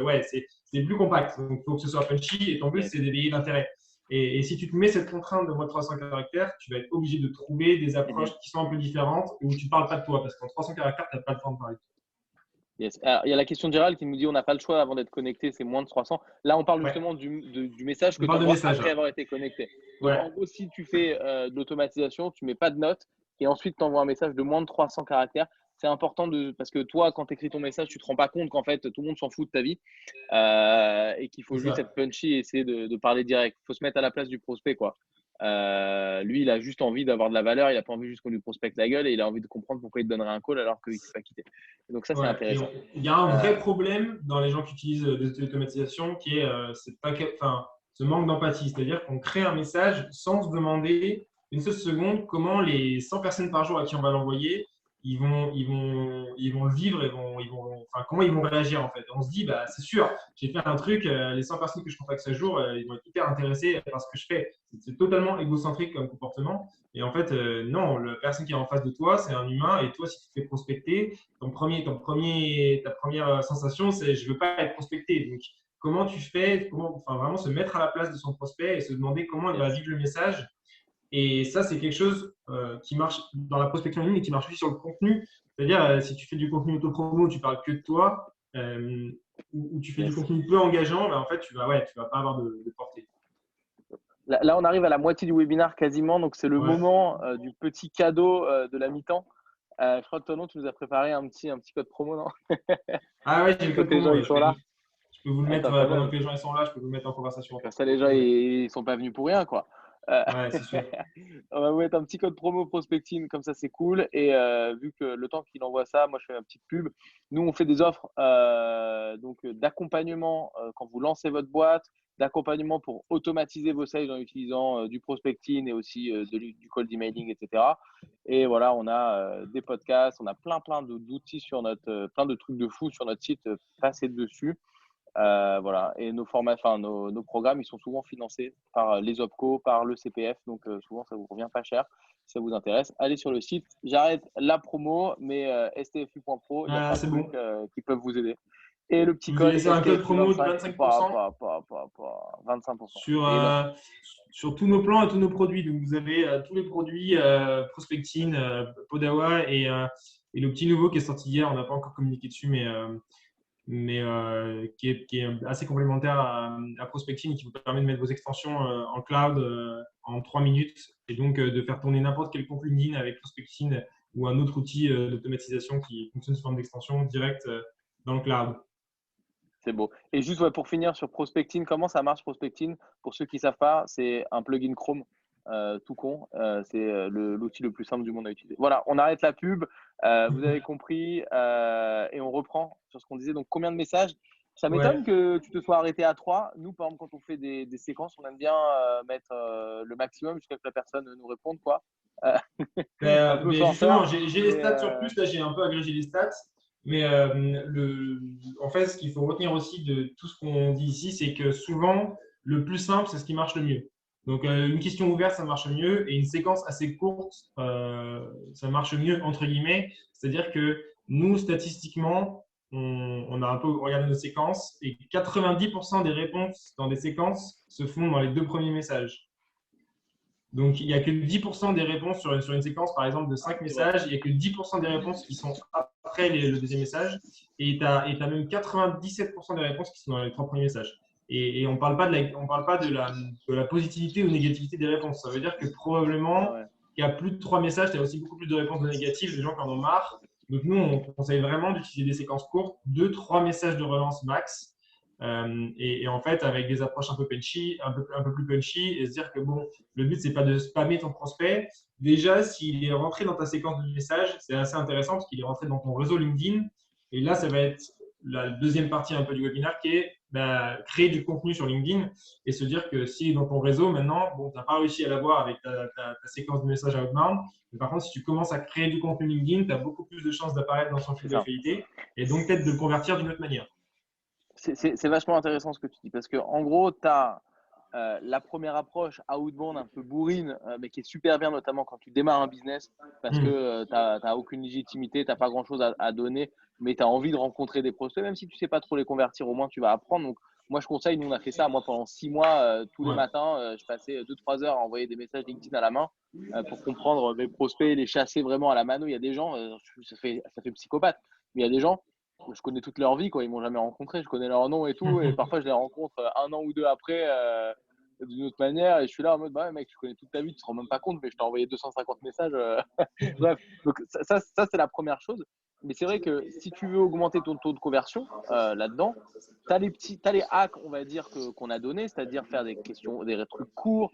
c'est plus compact. Donc, il faut que ce soit punchy et ton but, Yes. c'est d'éveiller l'intérêt. Et si tu te mets cette contrainte de moins de 300 caractères, tu vas être obligé de trouver des approches Mhm. qui sont un peu différentes où tu ne parles pas de toi. Parce qu'en 300 caractères, tu n'as pas le temps de parler de Yes. Alors, il y a la question de Gérald qui nous dit on n'a pas le choix avant d'être connecté, c'est moins de 300. Là, on parle toi. Ouais, justement du message on que tu parle de envoies message après là. avoir été connecté. Donc, Ouais, en gros, si tu fais de l'automatisation, tu mets pas de notes et ensuite tu envoies un message de moins de 300 caractères. C'est important parce que toi, quand tu écris ton message, tu te rends pas compte qu'en fait, tout le monde s'en fout de ta vie et qu'il c'est faut juste être ça. punchy et essayer de parler direct. Il faut se mettre à la place du prospect, quoi. Lui, il a juste envie d'avoir de la valeur, il n'a pas envie juste qu'on lui prospecte la gueule et il a envie de comprendre pourquoi il te donnerait un call alors qu'il ne s'est pas quitté. Donc ça, c'est Ouais. Et intéressant. il y a un Euh, vrai problème dans les gens qui utilisent des automatisations qui est ce manque d'empathie. C'est-à-dire qu'on crée un message sans se demander une seule seconde comment les 100 personnes par jour à qui on va l'envoyer, ils vont le vivre, comment ils vont réagir en fait. On se dit, c'est sûr, j'ai fait un truc, les 100 personnes que je contacte ce jour, ils vont être hyper intéressés par ce que je fais. C'est totalement égocentrique comme comportement. Et en fait, non, la personne qui est en face de toi, c'est un humain. Et toi, si tu te fais prospecter, ta première sensation, c'est je ne veux pas être prospecté. Donc, comment tu fais, vraiment se mettre à la place de son prospect et se demander comment il va yes. vivre le message. Et ça, c'est quelque chose qui marche dans la prospection en ligne et qui marche aussi sur le contenu. C'est-à-dire, si tu fais du contenu auto-promo, tu parles que de toi, ou tu fais du Yes. contenu peu engageant, en fait, tu vas pas avoir de portée. Là, on arrive à la moitié du webinaire quasiment, donc c'est le Ouais. moment du petit cadeau de la mi-temps. Je crois que Tonon, tu nous as préparé un petit code promo, non? Ah ouais, j'ai le Quand code les gens promo. ils sont là. Je peux vous le mettre Attends, quand pendant même. que les gens ils sont là, je peux vous le mettre en conversation. Comme ça, les gens, ils sont pas venus pour rien, quoi. Euh, Ouais, c'est sûr. on va vous mettre un petit code promo prospecting, comme ça, c'est cool. Et vu que le temps qu'il envoie ça, moi, je fais ma petite pub. Nous, on fait des offres d'accompagnement quand vous lancez votre boîte, d'accompagnement pour automatiser vos sales en utilisant du prospecting et aussi du cold emailing, etc. Et voilà, on a des podcasts, on a plein d'outils sur plein de trucs de fou sur notre site. Passez dessus. Voilà. Et nos programmes, ils sont souvent financés par les OPCO, par le CPF. Donc, souvent, ça vous revient pas cher. Si ça vous intéresse, allez sur le site. J'arrête la promo, mais stfu.pro, il y a Ah, plein de c'est bon. trucs qui peuvent vous aider. Et le Je petit vous ai code laissé un code promo de STFU25, 25% 25%. sur, C'est énorme. sur tous nos plans et tous nos produits. Donc, vous avez tous les produits Prospecting, Podawa et le petit nouveau qui est sorti hier. On n'a pas encore communiqué dessus, mais qui est assez complémentaire à Prospecting et qui vous permet de mettre vos extensions en cloud en 3 minutes et donc de faire tourner n'importe quel compte LinkedIn avec Prospecting ou un autre outil d'automatisation qui fonctionne sous forme d'extension direct dans le cloud. C'est beau. Et juste pour finir sur Prospecting, comment ça marche Prospecting? Pour ceux qui ne savent pas, c'est un plugin Chrome tout con. C'est l'outil le plus simple du monde à utiliser. Voilà, on arrête la pub. Vous avez compris. Et on reprend sur ce qu'on disait. Donc, combien de messages? Ça m'étonne Ouais. que tu te sois arrêté à 3. Nous, par exemple, quand on fait des séquences, on aime bien mettre le maximum jusqu'à ce que la personne nous réponde, quoi. Euh, un peu Mais justement, forceur. j'ai les Mais stats sur plus. Là, j'ai un peu agrégé les stats. Mais en fait, ce qu'il faut retenir aussi de tout ce qu'on dit ici, c'est que souvent, le plus simple, c'est ce qui marche le mieux. Donc, une question ouverte, ça marche mieux. Et une séquence assez courte, ça marche mieux, entre guillemets. C'est-à-dire que nous, statistiquement, on a un peu regardé nos séquences et 90% des réponses dans des séquences se font dans les 2 premiers messages. Donc, il n'y a que 10% des réponses sur une séquence, par exemple, de 5 messages. Il n'y a que 10% des réponses qui sont après le deuxième message. Et tu as même 97% des réponses qui sont dans les 3 premiers messages. Et on ne parle pas, de la positivité ou négativité des réponses. Ça veut dire que probablement, ouais. il y a plus de 3 messages, tu as aussi beaucoup plus de réponses de négatives, des gens qui en ont marre. Donc, nous, on conseille vraiment d'utiliser des séquences courtes, 2-3 messages de relance max. Et en fait, avec des approches un peu punchy, un peu plus punchy, et se dire que bon, le but, c'est pas de spammer ton prospect. Déjà, s'il est rentré dans ta séquence de messages, c'est assez intéressant parce qu'il est rentré dans ton réseau LinkedIn. Et là, ça va être la deuxième partie un peu du webinaire qui est créer du contenu sur LinkedIn et se dire que si dans ton réseau, maintenant, bon, tu n'as pas réussi à l'avoir avec ta séquence de messages outbound, mais par contre, si tu commences à créer du contenu LinkedIn, tu as beaucoup plus de chances d'apparaître dans son C'est fil ça. d'actualité et donc peut-être de le convertir d'une autre manière. C'est vachement intéressant ce que tu dis parce que en gros, tu as la première approche outbound un peu bourrine, mais qui est super bien, notamment quand tu démarres un business parce que tu n'as aucune légitimité, tu n'as pas grand-chose à donner, mais tu as envie de rencontrer des prospects, même si tu ne sais pas trop les convertir, au moins tu vas apprendre. Donc, moi, je conseille, nous, on a fait ça. Moi, pendant 6 mois, tous les Ouais. matins, je passais 2-3 heures à envoyer des messages LinkedIn à la main pour comprendre mes prospects, les chasser vraiment à la mano. Il y a des gens, ça fait psychopathe, mais il y a des gens, je connais toute leur vie, quoi. Ils m'ont jamais rencontré, je connais leur nom et tout, et parfois je les rencontre un an ou deux après d'une autre manière, et je suis là en mode, bah ouais, mec, je connais toute ta vie, tu te rends même pas compte, mais je t'ai envoyé 250 messages. Bref, donc ça c'est la première chose. Mais c'est vrai que si tu veux augmenter ton taux de conversion là-dedans, t'as les hacks, on va dire, qu'on a donnés, c'est-à-dire faire des questions, des trucs courts,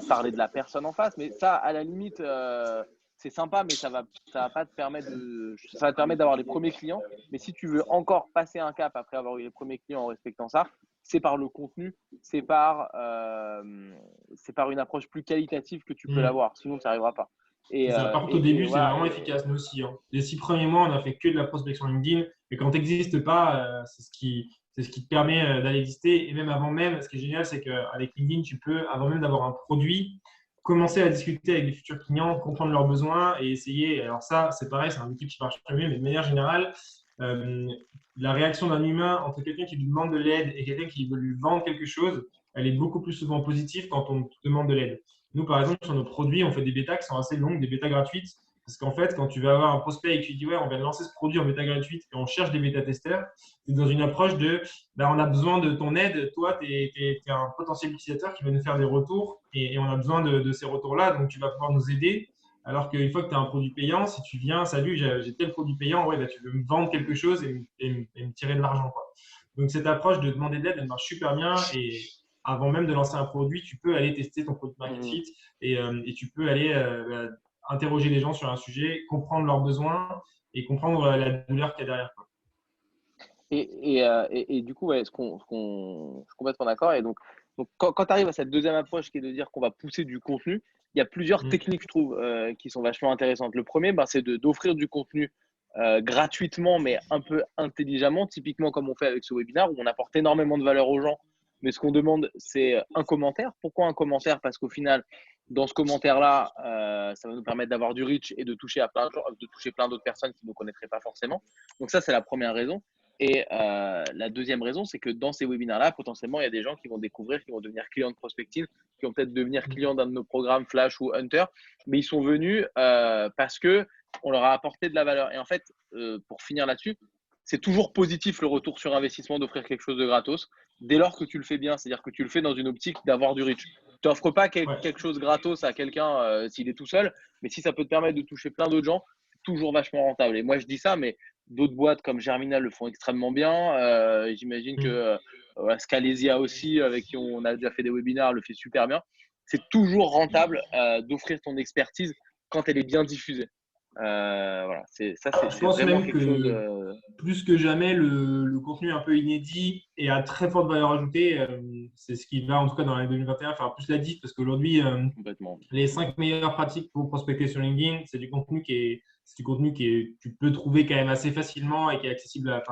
parler de la personne en face, mais ça, à la limite, c'est sympa, mais ça va pas te permettre ça va te permettre d'avoir les premiers clients. Mais si tu veux encore passer un cap après avoir eu les premiers clients en respectant ça, c'est par le contenu, c'est par une approche plus qualitative que tu peux Mm. l'avoir. Sinon, tu n'y arriveras pas. C'est ça. Par contre, au début, c'est Voilà. vraiment efficace, nous aussi. Hein. Les 6 premiers mois, on a fait que de la prospection LinkedIn. Mais quand tu n'existes pas, c'est ce qui te permet d'aller exister. Et même avant même, ce qui est génial, c'est qu'avec LinkedIn, tu peux, avant même d'avoir un produit, commencer à discuter avec des futurs clients, comprendre leurs besoins et essayer. Alors ça, c'est pareil, c'est un outil qui marche mieux, mais de manière générale, euh, la réaction d'un humain entre quelqu'un qui lui demande de l'aide et quelqu'un qui veut lui vendre quelque chose, elle est beaucoup plus souvent positive quand on te demande de l'aide. Nous, par exemple, sur nos produits, on fait des bêtas qui sont assez longues, des bêtas gratuites. Parce qu'en fait, quand tu vas avoir un prospect et que tu dis, ouais, on vient de lancer ce produit en bêta gratuite et on cherche des bêta-testeurs, c'est dans une approche de, on a besoin de ton aide. Toi, tu es un potentiel utilisateur qui va nous faire des retours et on a besoin de ces retours-là. Donc, tu vas pouvoir nous aider Alors qu'une fois que tu as un produit payant, si tu viens, salut, j'ai tel produit payant, ouais, bah, tu veux me vendre quelque chose et me tirer de l'argent, quoi. Donc, cette approche de demander de l'aide, elle marche super bien. Et avant même de lancer un produit, tu peux aller tester ton produit market Mhm. fit et tu peux aller interroger les gens sur un sujet, comprendre leurs besoins et comprendre la douleur qu'il y a derrière, quoi. Et du coup, ouais, je suis complètement d'accord. Et donc quand tu arrives à cette deuxième approche qui est de dire qu'on va pousser du contenu, il y a plusieurs Mm. techniques, je trouve, qui sont vachement intéressantes. Le premier, ben, c'est d'offrir du contenu gratuitement, mais un peu intelligemment, typiquement comme on fait avec ce webinaire, où on apporte énormément de valeur aux gens. Mais ce qu'on demande, c'est un commentaire. Pourquoi un commentaire? Parce qu'au final, dans ce commentaire-là, ça va nous permettre d'avoir du reach et de toucher à plein de gens, de toucher plein d'autres personnes qui ne nous connaîtraient pas forcément. Donc ça, c'est la première raison. Et la deuxième raison, c'est que dans ces webinaires-là, potentiellement, il y a des gens qui vont découvrir, qui vont devenir clients de prospective, qui vont peut-être devenir clients d'un de nos programmes Flash ou Hunter, mais ils sont venus parce que on leur a apporté de la valeur. Et en fait, pour finir là-dessus, c'est toujours positif le retour sur investissement d'offrir quelque chose de gratos, dès lors que tu le fais bien, c'est-à-dire que tu le fais dans une optique d'avoir du reach. Tu n'offres pas Ouais. quelque chose gratos à quelqu'un s'il est tout seul, mais si ça peut te permettre de toucher plein d'autres gens, c'est toujours vachement rentable. Et moi, je dis ça, mais d'autres boîtes comme Germinal le font extrêmement bien. J'imagine que Mm. Scalesia aussi, avec qui on a déjà fait des webinaires, le fait super bien. C'est toujours rentable d'offrir ton expertise quand elle est bien diffusée. Voilà, Je c'est pense vraiment même quelque chose. que plus que jamais, le contenu un peu inédit et à très forte valeur ajoutée, c'est ce qui va, en tout cas dans l'année 2021, faire plus la diff parce qu'aujourd'hui, Complètement. les 5 meilleures pratiques pour prospecter sur LinkedIn, c'est du contenu tu peux trouver quand même assez facilement et qui est accessible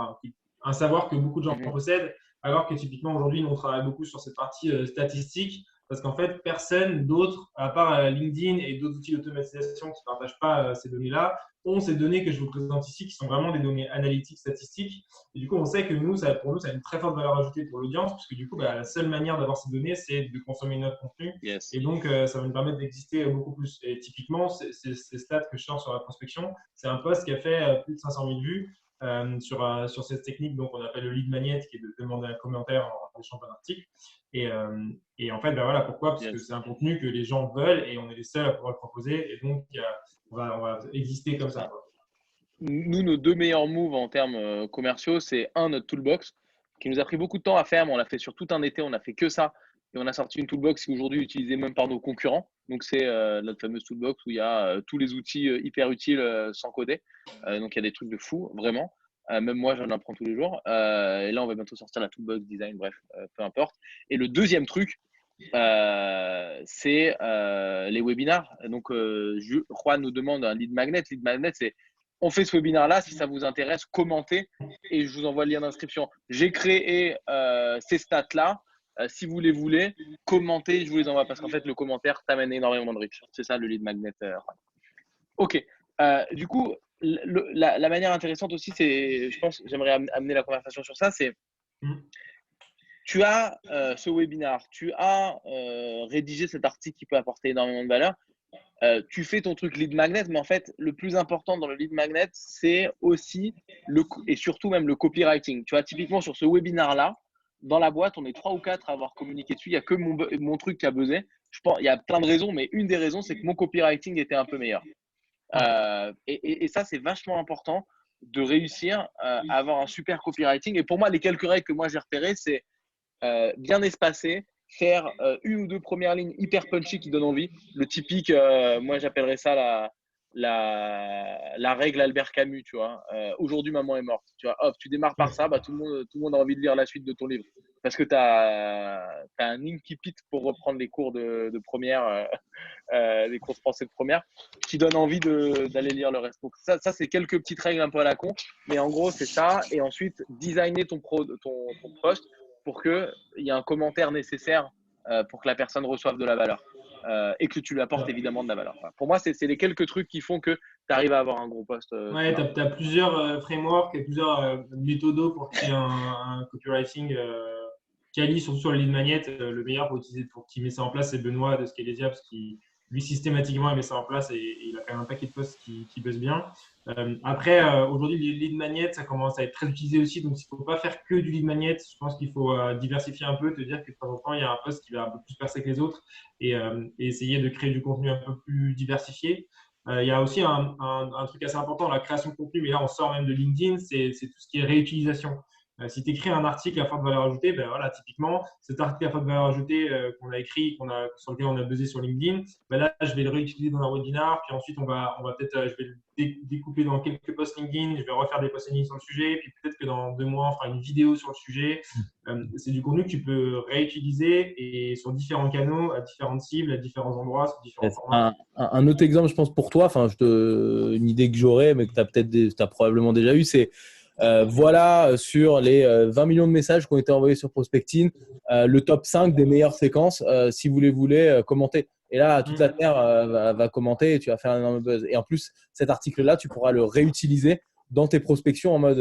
un savoir que beaucoup de gens Mhm. possèdent, alors que typiquement aujourd'hui, nous, on travaille beaucoup sur cette partie statistique parce qu'en fait, personne d'autre, à part LinkedIn et d'autres outils d'automatisation qui ne partagent pas ces données-là, ont ces données que je vous présente ici, qui sont vraiment des données analytiques, statistiques. Et du coup, on sait que pour nous, ça a une très forte valeur ajoutée pour l'audience, parce que du coup, la seule manière d'avoir ces données, c'est de consommer notre contenu. Yes. Et donc, ça va nous permettre d'exister beaucoup plus. Et typiquement, ces stats que je sors sur la prospection, c'est un post qui a fait plus de 500 000 vues sur cette technique donc on appelle le lead magnet, qui est de demander un commentaire en échange d'un article. Et, et en fait, ben voilà pourquoi, parce que Yes. c'est un contenu que les gens veulent et on est les seuls à pouvoir le proposer. Et donc, on va exister comme ça, Ah. quoi. Nous, nos deux meilleurs moves en termes commerciaux, c'est notre toolbox, qui nous a pris beaucoup de temps à faire, mais on l'a fait sur tout un été, on n'a fait que ça. Et on a sorti une toolbox qui est aujourd'hui utilisée même par nos concurrents. Donc, c'est notre fameuse toolbox où il y a tous les outils hyper utiles sans coder. Donc, il y a des trucs de fou, vraiment. Même moi, j'en apprends tous les jours. Et là, on va bientôt sortir la toolbox design, bref, peu importe. Et le deuxième truc, c'est les webinars. Donc, Juan nous demande un lead magnet. Lead magnet, c'est on fait ce webinaire-là. Si ça vous intéresse, commentez et je vous envoie le lien d'inscription. J'ai créé ces stats-là. Si vous les voulez, commentez, je vous les envoie parce qu'en fait, le commentaire t'amène énormément de reach. C'est ça le lead magnet. Ok. Du coup, la manière intéressante aussi, c'est, je pense, j'aimerais amener la conversation sur ça, c'est Mm. tu as ce webinaire, tu as rédigé cet article qui peut apporter énormément de valeur. Tu fais ton truc lead magnet, mais en fait, le plus important dans le lead magnet, c'est aussi et surtout même le copywriting. Tu vois, typiquement sur ce webinaire-là, dans la boîte, on est 3 ou 4 à avoir communiqué dessus. Il n'y a que mon truc qui a buzzé. Je pense, il y a plein de raisons, mais une des raisons, c'est que mon copywriting était un peu meilleur. Ouais. Et ça, c'est vachement important de réussir à avoir un super copywriting. Et pour moi, les quelques règles que moi j'ai repérées, c'est bien espacé, faire une ou deux premières lignes hyper punchy qui donnent envie. Le typique, moi j'appellerais ça la règle Albert Camus, tu vois. Aujourd'hui, maman est morte. Tu vois, hop, tu démarres par ça, bah, tout le monde a envie de lire la suite de ton livre. Parce que tu as un incipit pour reprendre les cours de première, les cours de français de première, qui donne envie d'aller lire le reste. Donc ça c'est quelques petites règles un peu à la con, mais en gros, c'est ça. Et ensuite, designer ton post pour qu'il y ait un commentaire nécessaire pour que la personne reçoive de la valeur et que tu lui apportes évidemment de la valeur. Enfin, pour moi, c'est les quelques trucs qui font que tu arrives à avoir un gros post Ouais, smart. tu as plusieurs frameworks et plusieurs méthodos pour créer un copywriting quali, surtout sur le lead magnet. Le meilleur pour utiliser pour qui met ça en place, c'est Benoît de Scalesia, parce qu'il lui systématiquement il met ça en place et il a quand même un paquet de posts qui buzzent bien. Après, aujourd'hui, les lead magnets, ça commence à être très utilisé aussi, donc il ne faut pas faire que du lead magnet. Je pense qu'il faut diversifier un peu, te dire que de temps en temps, il y a un post qui va un peu plus percer que les autres et essayer de créer du contenu un peu plus diversifié. Il y a aussi un truc assez important, la création de contenu, mais là, on sort même de LinkedIn, c'est tout ce qui est réutilisation. Si tu écris un article à forte valeur ajoutée, ben voilà, typiquement, cet article à forte valeur ajoutée qu'on a écrit, sur lequel on a buzzé sur LinkedIn, ben là, je vais le réutiliser dans un webinar, puis ensuite, on va peut-être, je vais le découper dans quelques posts LinkedIn, je vais refaire des posts LinkedIn sur le sujet, puis peut-être que dans 2 mois, on fera une vidéo sur le sujet. C'est du contenu que tu peux réutiliser et sur différents canaux, à différentes cibles, à différents endroits, sur différents Yes. formats. Un autre exemple, je pense, pour toi, enfin, une idée que j'aurais, mais que tu as t'as probablement déjà eu, c'est voilà, sur les 20 millions de messages qui ont été envoyés sur Prospecting, le top 5 des meilleures séquences, si vous les voulez, commenter. Et là, toute la Terre va commenter et tu vas faire un énorme buzz. Et en plus, cet article-là, tu pourras le réutiliser dans tes prospections en mode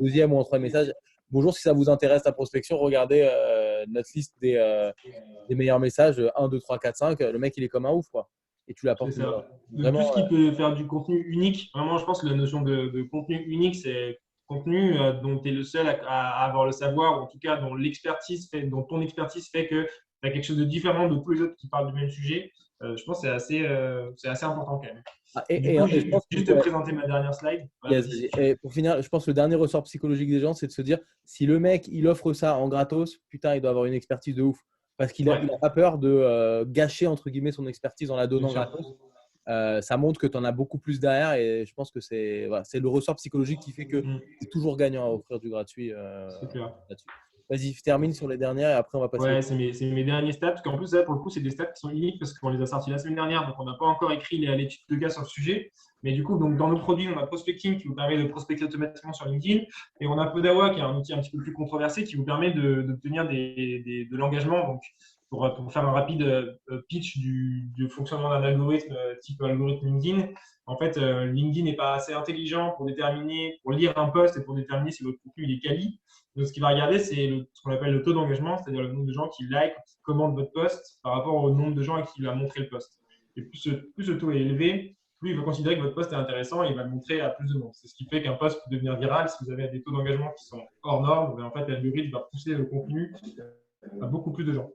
deuxième ou en troisième message. Bonjour, si ça vous intéresse la prospection, regardez notre liste des meilleurs messages 1, 2, 3, 4, 5. Le mec, il est comme un ouf, quoi. Et tu l'apportes Tout ce vraiment. qui peut faire du contenu unique, vraiment, je pense que la notion de contenu unique, c'est contenu dont tu es le seul à avoir le savoir, ou en tout cas dont ton expertise fait que tu as quelque chose de différent de tous les autres qui parlent du même sujet. Je pense que c'est assez important quand même. Du coup, Et je je vais pense juste te présenter ma dernière slide. Voilà, yes. Et pour finir, je pense que le dernier ressort psychologique des gens, c'est de se dire si le mec il offre ça en gratos, putain, il doit avoir une expertise de ouf. Parce qu'il Ouais. il a pas peur de gâcher entre guillemets son expertise en la donnant Bien sûr. gratos. Ça montre que tu en as beaucoup plus derrière et je pense que c'est voilà, le ressort psychologique qui fait que c'est toujours gagnant à offrir du gratuit C'est clair. là-dessus. Vas-y, termine sur les dernières et après on va passer. Ouais, c'est mes derniers stats. Parce qu'en plus, là, pour le coup, c'est des stats qui sont uniques parce qu'on les a sortis la semaine dernière. Donc, on n'a pas encore écrit l'étude de cas sur le sujet. Mais du coup, donc, dans nos produits, on a Prospecting qui vous permet de prospecter automatiquement sur LinkedIn. Et on a Podawa qui est un outil un petit peu plus controversé qui vous permet d'obtenir de l'engagement. Donc, pour faire un rapide pitch du fonctionnement d'un algorithme type algorithme LinkedIn, en fait, LinkedIn n'est pas assez intelligent pour lire un post et pour déterminer si votre contenu il est quali. Donc, ce qu'il va regarder, c'est ce qu'on appelle le taux d'engagement, c'est-à-dire le nombre de gens qui like, qui commentent votre post par rapport au nombre de gens à qui il a montré le post. Et plus ce taux est élevé, plus il va considérer que votre post est intéressant et il va le montrer à plus de monde. C'est ce qui fait qu'un post peut devenir viral si vous avez des taux d'engagement qui sont hors normes. En fait, l'algorithme va pousser le contenu à beaucoup plus de gens.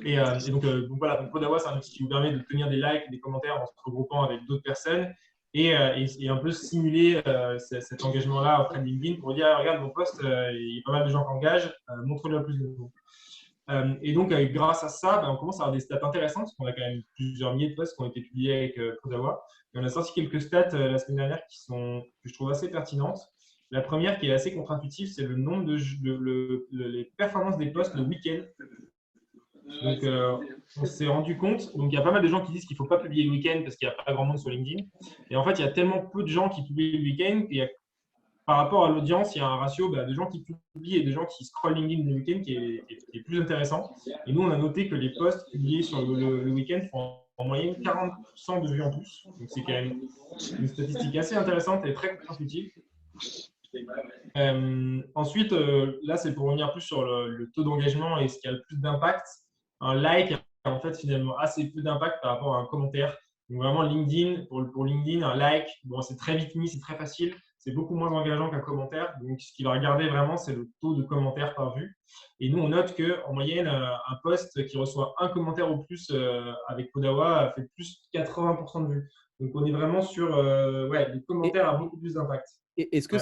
Et donc voilà, donc Podawa, c'est un outil qui vous permet d'obtenir des likes, des commentaires en se regroupant avec d'autres personnes et un peu simuler cet engagement-là auprès de LinkedIn pour dire regarde mon post, il y a pas mal de gens qui engagent, montre-le à plus de monde. Et donc, grâce à ça, on commence à avoir des stats intéressantes parce qu'on a quand même plusieurs milliers de posts qui ont été publiés avec Podawa. Et on a sorti quelques stats la semaine dernière que je trouve assez pertinentes. La première qui est assez contre-intuitive, c'est le nombre les performances des posts le week-end. Donc, on s'est rendu compte, donc il y a pas mal de gens qui disent qu'il ne faut pas publier le week-end parce qu'il n'y a pas grand monde sur LinkedIn. Et en fait, il y a tellement peu de gens qui publient le week-end par rapport à l'audience, il y a un ratio de gens qui publient et de gens qui scrollent LinkedIn le week-end qui est plus intéressant. Et nous, on a noté que les posts publiés sur le week-end font en moyenne 40% de vues en plus. Donc, c'est quand même une statistique assez intéressante et très intuitive. Ensuite, là, c'est pour revenir plus sur le taux d'engagement et ce qui a le plus d'impact. Un like a en fait finalement assez peu d'impact par rapport à un commentaire. Donc vraiment LinkedIn, pour LinkedIn, un like, bon, c'est très vite mis, c'est très facile, c'est beaucoup moins engageant qu'un commentaire. Donc ce qu'il va regarder vraiment, c'est le taux de commentaires par vue. Et nous, on note qu'en moyenne, un post qui reçoit un commentaire ou plus avec Podawa fait plus de 80% de vues. Donc on est vraiment sur les commentaires a beaucoup plus d'impact. Est-ce que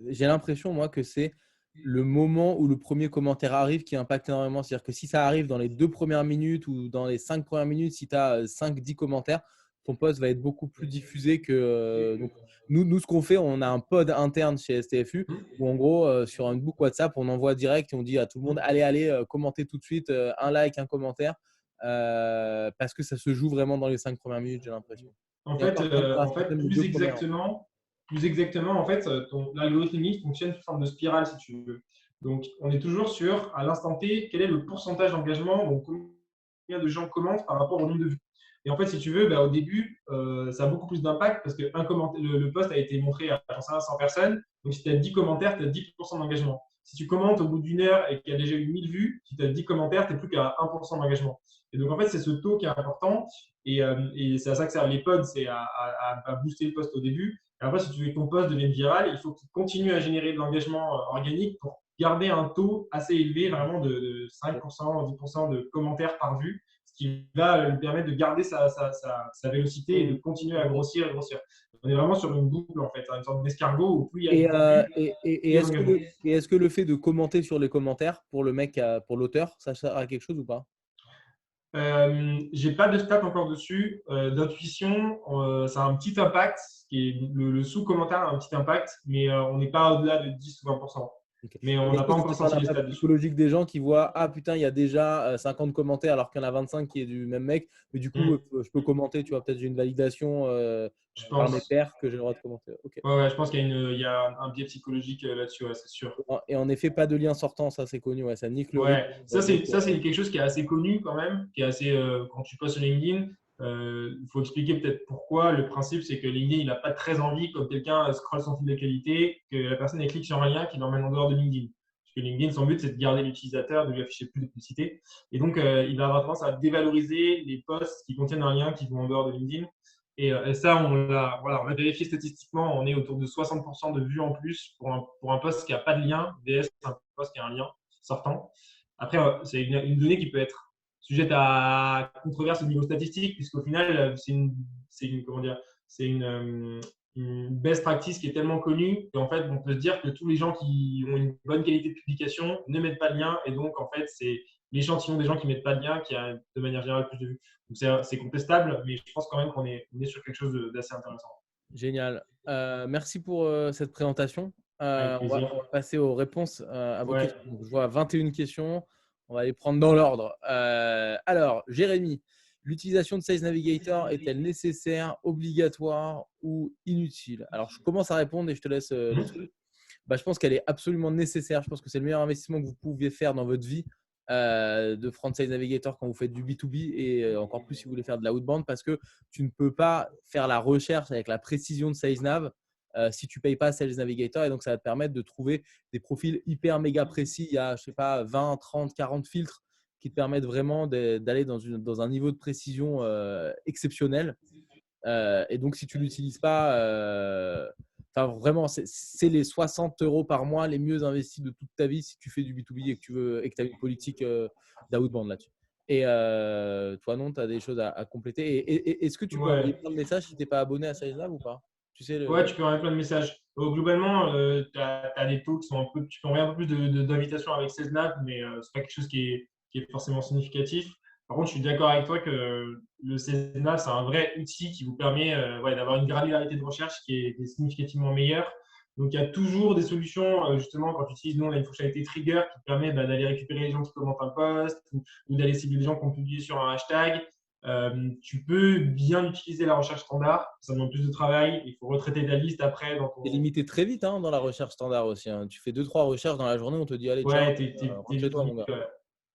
j'ai l'impression, moi, que c'est le moment où le premier commentaire arrive qui impacte énormément. C'est-à-dire que si ça arrive dans les 2 premières minutes ou dans les 5 premières minutes, si tu as 5-10 commentaires, ton post va être beaucoup plus diffusé que. Donc, nous, ce qu'on fait, on a un pod interne chez STFU où, en gros, sur une boucle WhatsApp, on envoie direct et on dit à tout le monde allez, commentez tout de suite, un like, un commentaire, parce que ça se joue vraiment dans les 5 premières minutes, j'ai l'impression. En fait, plus exactement, en fait, l'algorithme LinkedIn fonctionne sous forme de spirale, si tu veux. Donc, on est toujours sur, à l'instant T, quel est le pourcentage d'engagement, donc combien de gens commentent par rapport au nombre de vues. Et en fait, si tu veux, au début, ça a beaucoup plus d'impact parce que le post a été montré à 100 personnes. Donc, si tu as 10 commentaires, tu as 10% d'engagement. Si tu commentes au bout d'une heure et qu'il y a déjà eu 1000 vues, si tu as 10 commentaires, tu n'es plus qu'à 1% d'engagement. Et donc, en fait, c'est ce taux qui est important. Et c'est à ça que servent les pods, c'est à booster le post au début. Et après, si tu veux que ton post devienne viral, il faut qu'il continue à générer de l'engagement organique pour garder un taux assez élevé, vraiment de 5%, 10% de commentaires par vue, ce ce qui va lui permettre de garder sa vélocité et de continuer à grossir et grossir. On est vraiment sur une boucle, en fait, une sorte d'escargot où plus il y a de contenu, est-ce que le fait de commenter sur les commentaires pour le mec, pour l'auteur, ça sert à quelque chose ou pas? J'ai pas de stats encore dessus. D'intuition, ça a un petit impact, qui est le sous-commentaire a un petit impact, mais on n'est pas au-delà de 10 ou 20%. Okay. Mais on n'a pas encore sorti les stats dessus. Psychologique des gens qui voient ah putain il y a déjà 50 commentaires alors qu'il y en a 25 qui est du même mec, mais du coup je peux commenter, tu vois, peut-être j'ai une validation par mes pairs que j'ai le droit de commenter. Okay. Ouais, je pense qu'il y a un biais psychologique là-dessus, ouais, c'est sûr. Et en effet pas de lien sortant, ça c'est connu, ouais, ça nique le rythme. Ça c'est rythme. quelque chose qui est assez connu quand même, qui est assez quand tu postes sur LinkedIn. Il faut expliquer peut-être pourquoi. Le principe, c'est que LinkedIn, il n'a pas très envie, comme quelqu'un scrolle son fil de qualité, que la personne elle clique sur un lien qui l'emmène en dehors de LinkedIn. Parce que LinkedIn, son but, c'est de garder l'utilisateur, de lui afficher plus de publicité. Et donc, il va avoir tendance à dévaloriser les posts qui contiennent un lien qui vont en dehors de LinkedIn. Et ça, on l'a vérifié statistiquement. On est autour de 60% de vues en plus pour un post qui n'a pas de lien, VS, un post qui a un lien sortant. Après, c'est une donnée qui peut être sujette à controverse au niveau statistique, puisqu'au final, c'est une best practice qui est tellement connue qu'en fait, on peut se dire que tous les gens qui ont une bonne qualité de publication ne mettent pas de lien. Et donc, en fait, c'est l'échantillon des gens qui ne mettent pas de lien qui a de manière générale plus de vues. Donc, c'est contestable, mais je pense quand même qu'on est sur quelque chose d'assez intéressant. Génial. Merci pour cette présentation. Avec on va plaisir. passer aux réponses à vos questions. Donc, je vois 21 questions. On va les prendre dans l'ordre. Alors, Jérémy, l'utilisation de Sales Navigator est-elle nécessaire, obligatoire ou inutile? Alors, je commence à répondre et je te laisse le truc. Bah, je pense qu'elle est absolument nécessaire. Je pense que c'est le meilleur investissement que vous pouviez faire dans votre vie de Front Sales Navigator quand vous faites du B2B et encore plus si vous voulez faire de la outbound parce que tu ne peux pas faire la recherche avec la précision de SalesNav si tu ne payes pas Sales Navigator. Et donc, ça va te permettre de trouver des profils hyper méga précis. Il y a, je sais pas, 20, 30, 40 filtres qui te permettent vraiment d'aller dans un niveau de précision exceptionnel. Et donc, si tu ne l'utilises pas, vraiment, c'est les 60 € par mois les mieux investis de toute ta vie si tu fais du B2B et que tu as une politique d'outbound là-dessus. Et toi, non, tu as des choses à compléter. Et est-ce que tu peux envoyer plein de messages si tu n'es pas abonné à SalesNav ou pas? Ouais, tu peux envoyer plein de messages. Globalement, tu as des taux qui sont tu peux envoyer un peu plus d'invitations avec SalesNav, mais ce n'est pas quelque chose qui est forcément significatif. Par contre, je suis d'accord avec toi que le SalesNav, c'est un vrai outil qui vous permet d'avoir une granularité de recherche qui est significativement meilleure. Donc, il y a toujours des solutions, justement, quand tu utilises, nous, on a une fonctionnalité trigger qui te permet d'aller récupérer les gens qui commentent un post ou d'aller cibler les gens qui ont publié sur un hashtag. Tu peux bien utiliser la recherche standard, ça demande plus de travail, il faut retraiter ta liste après. C'est limité très vite dans la recherche standard aussi. Tu fais 2-3 recherches dans la journée, on te dit allez, ciao, rentre chez toi, mon gars.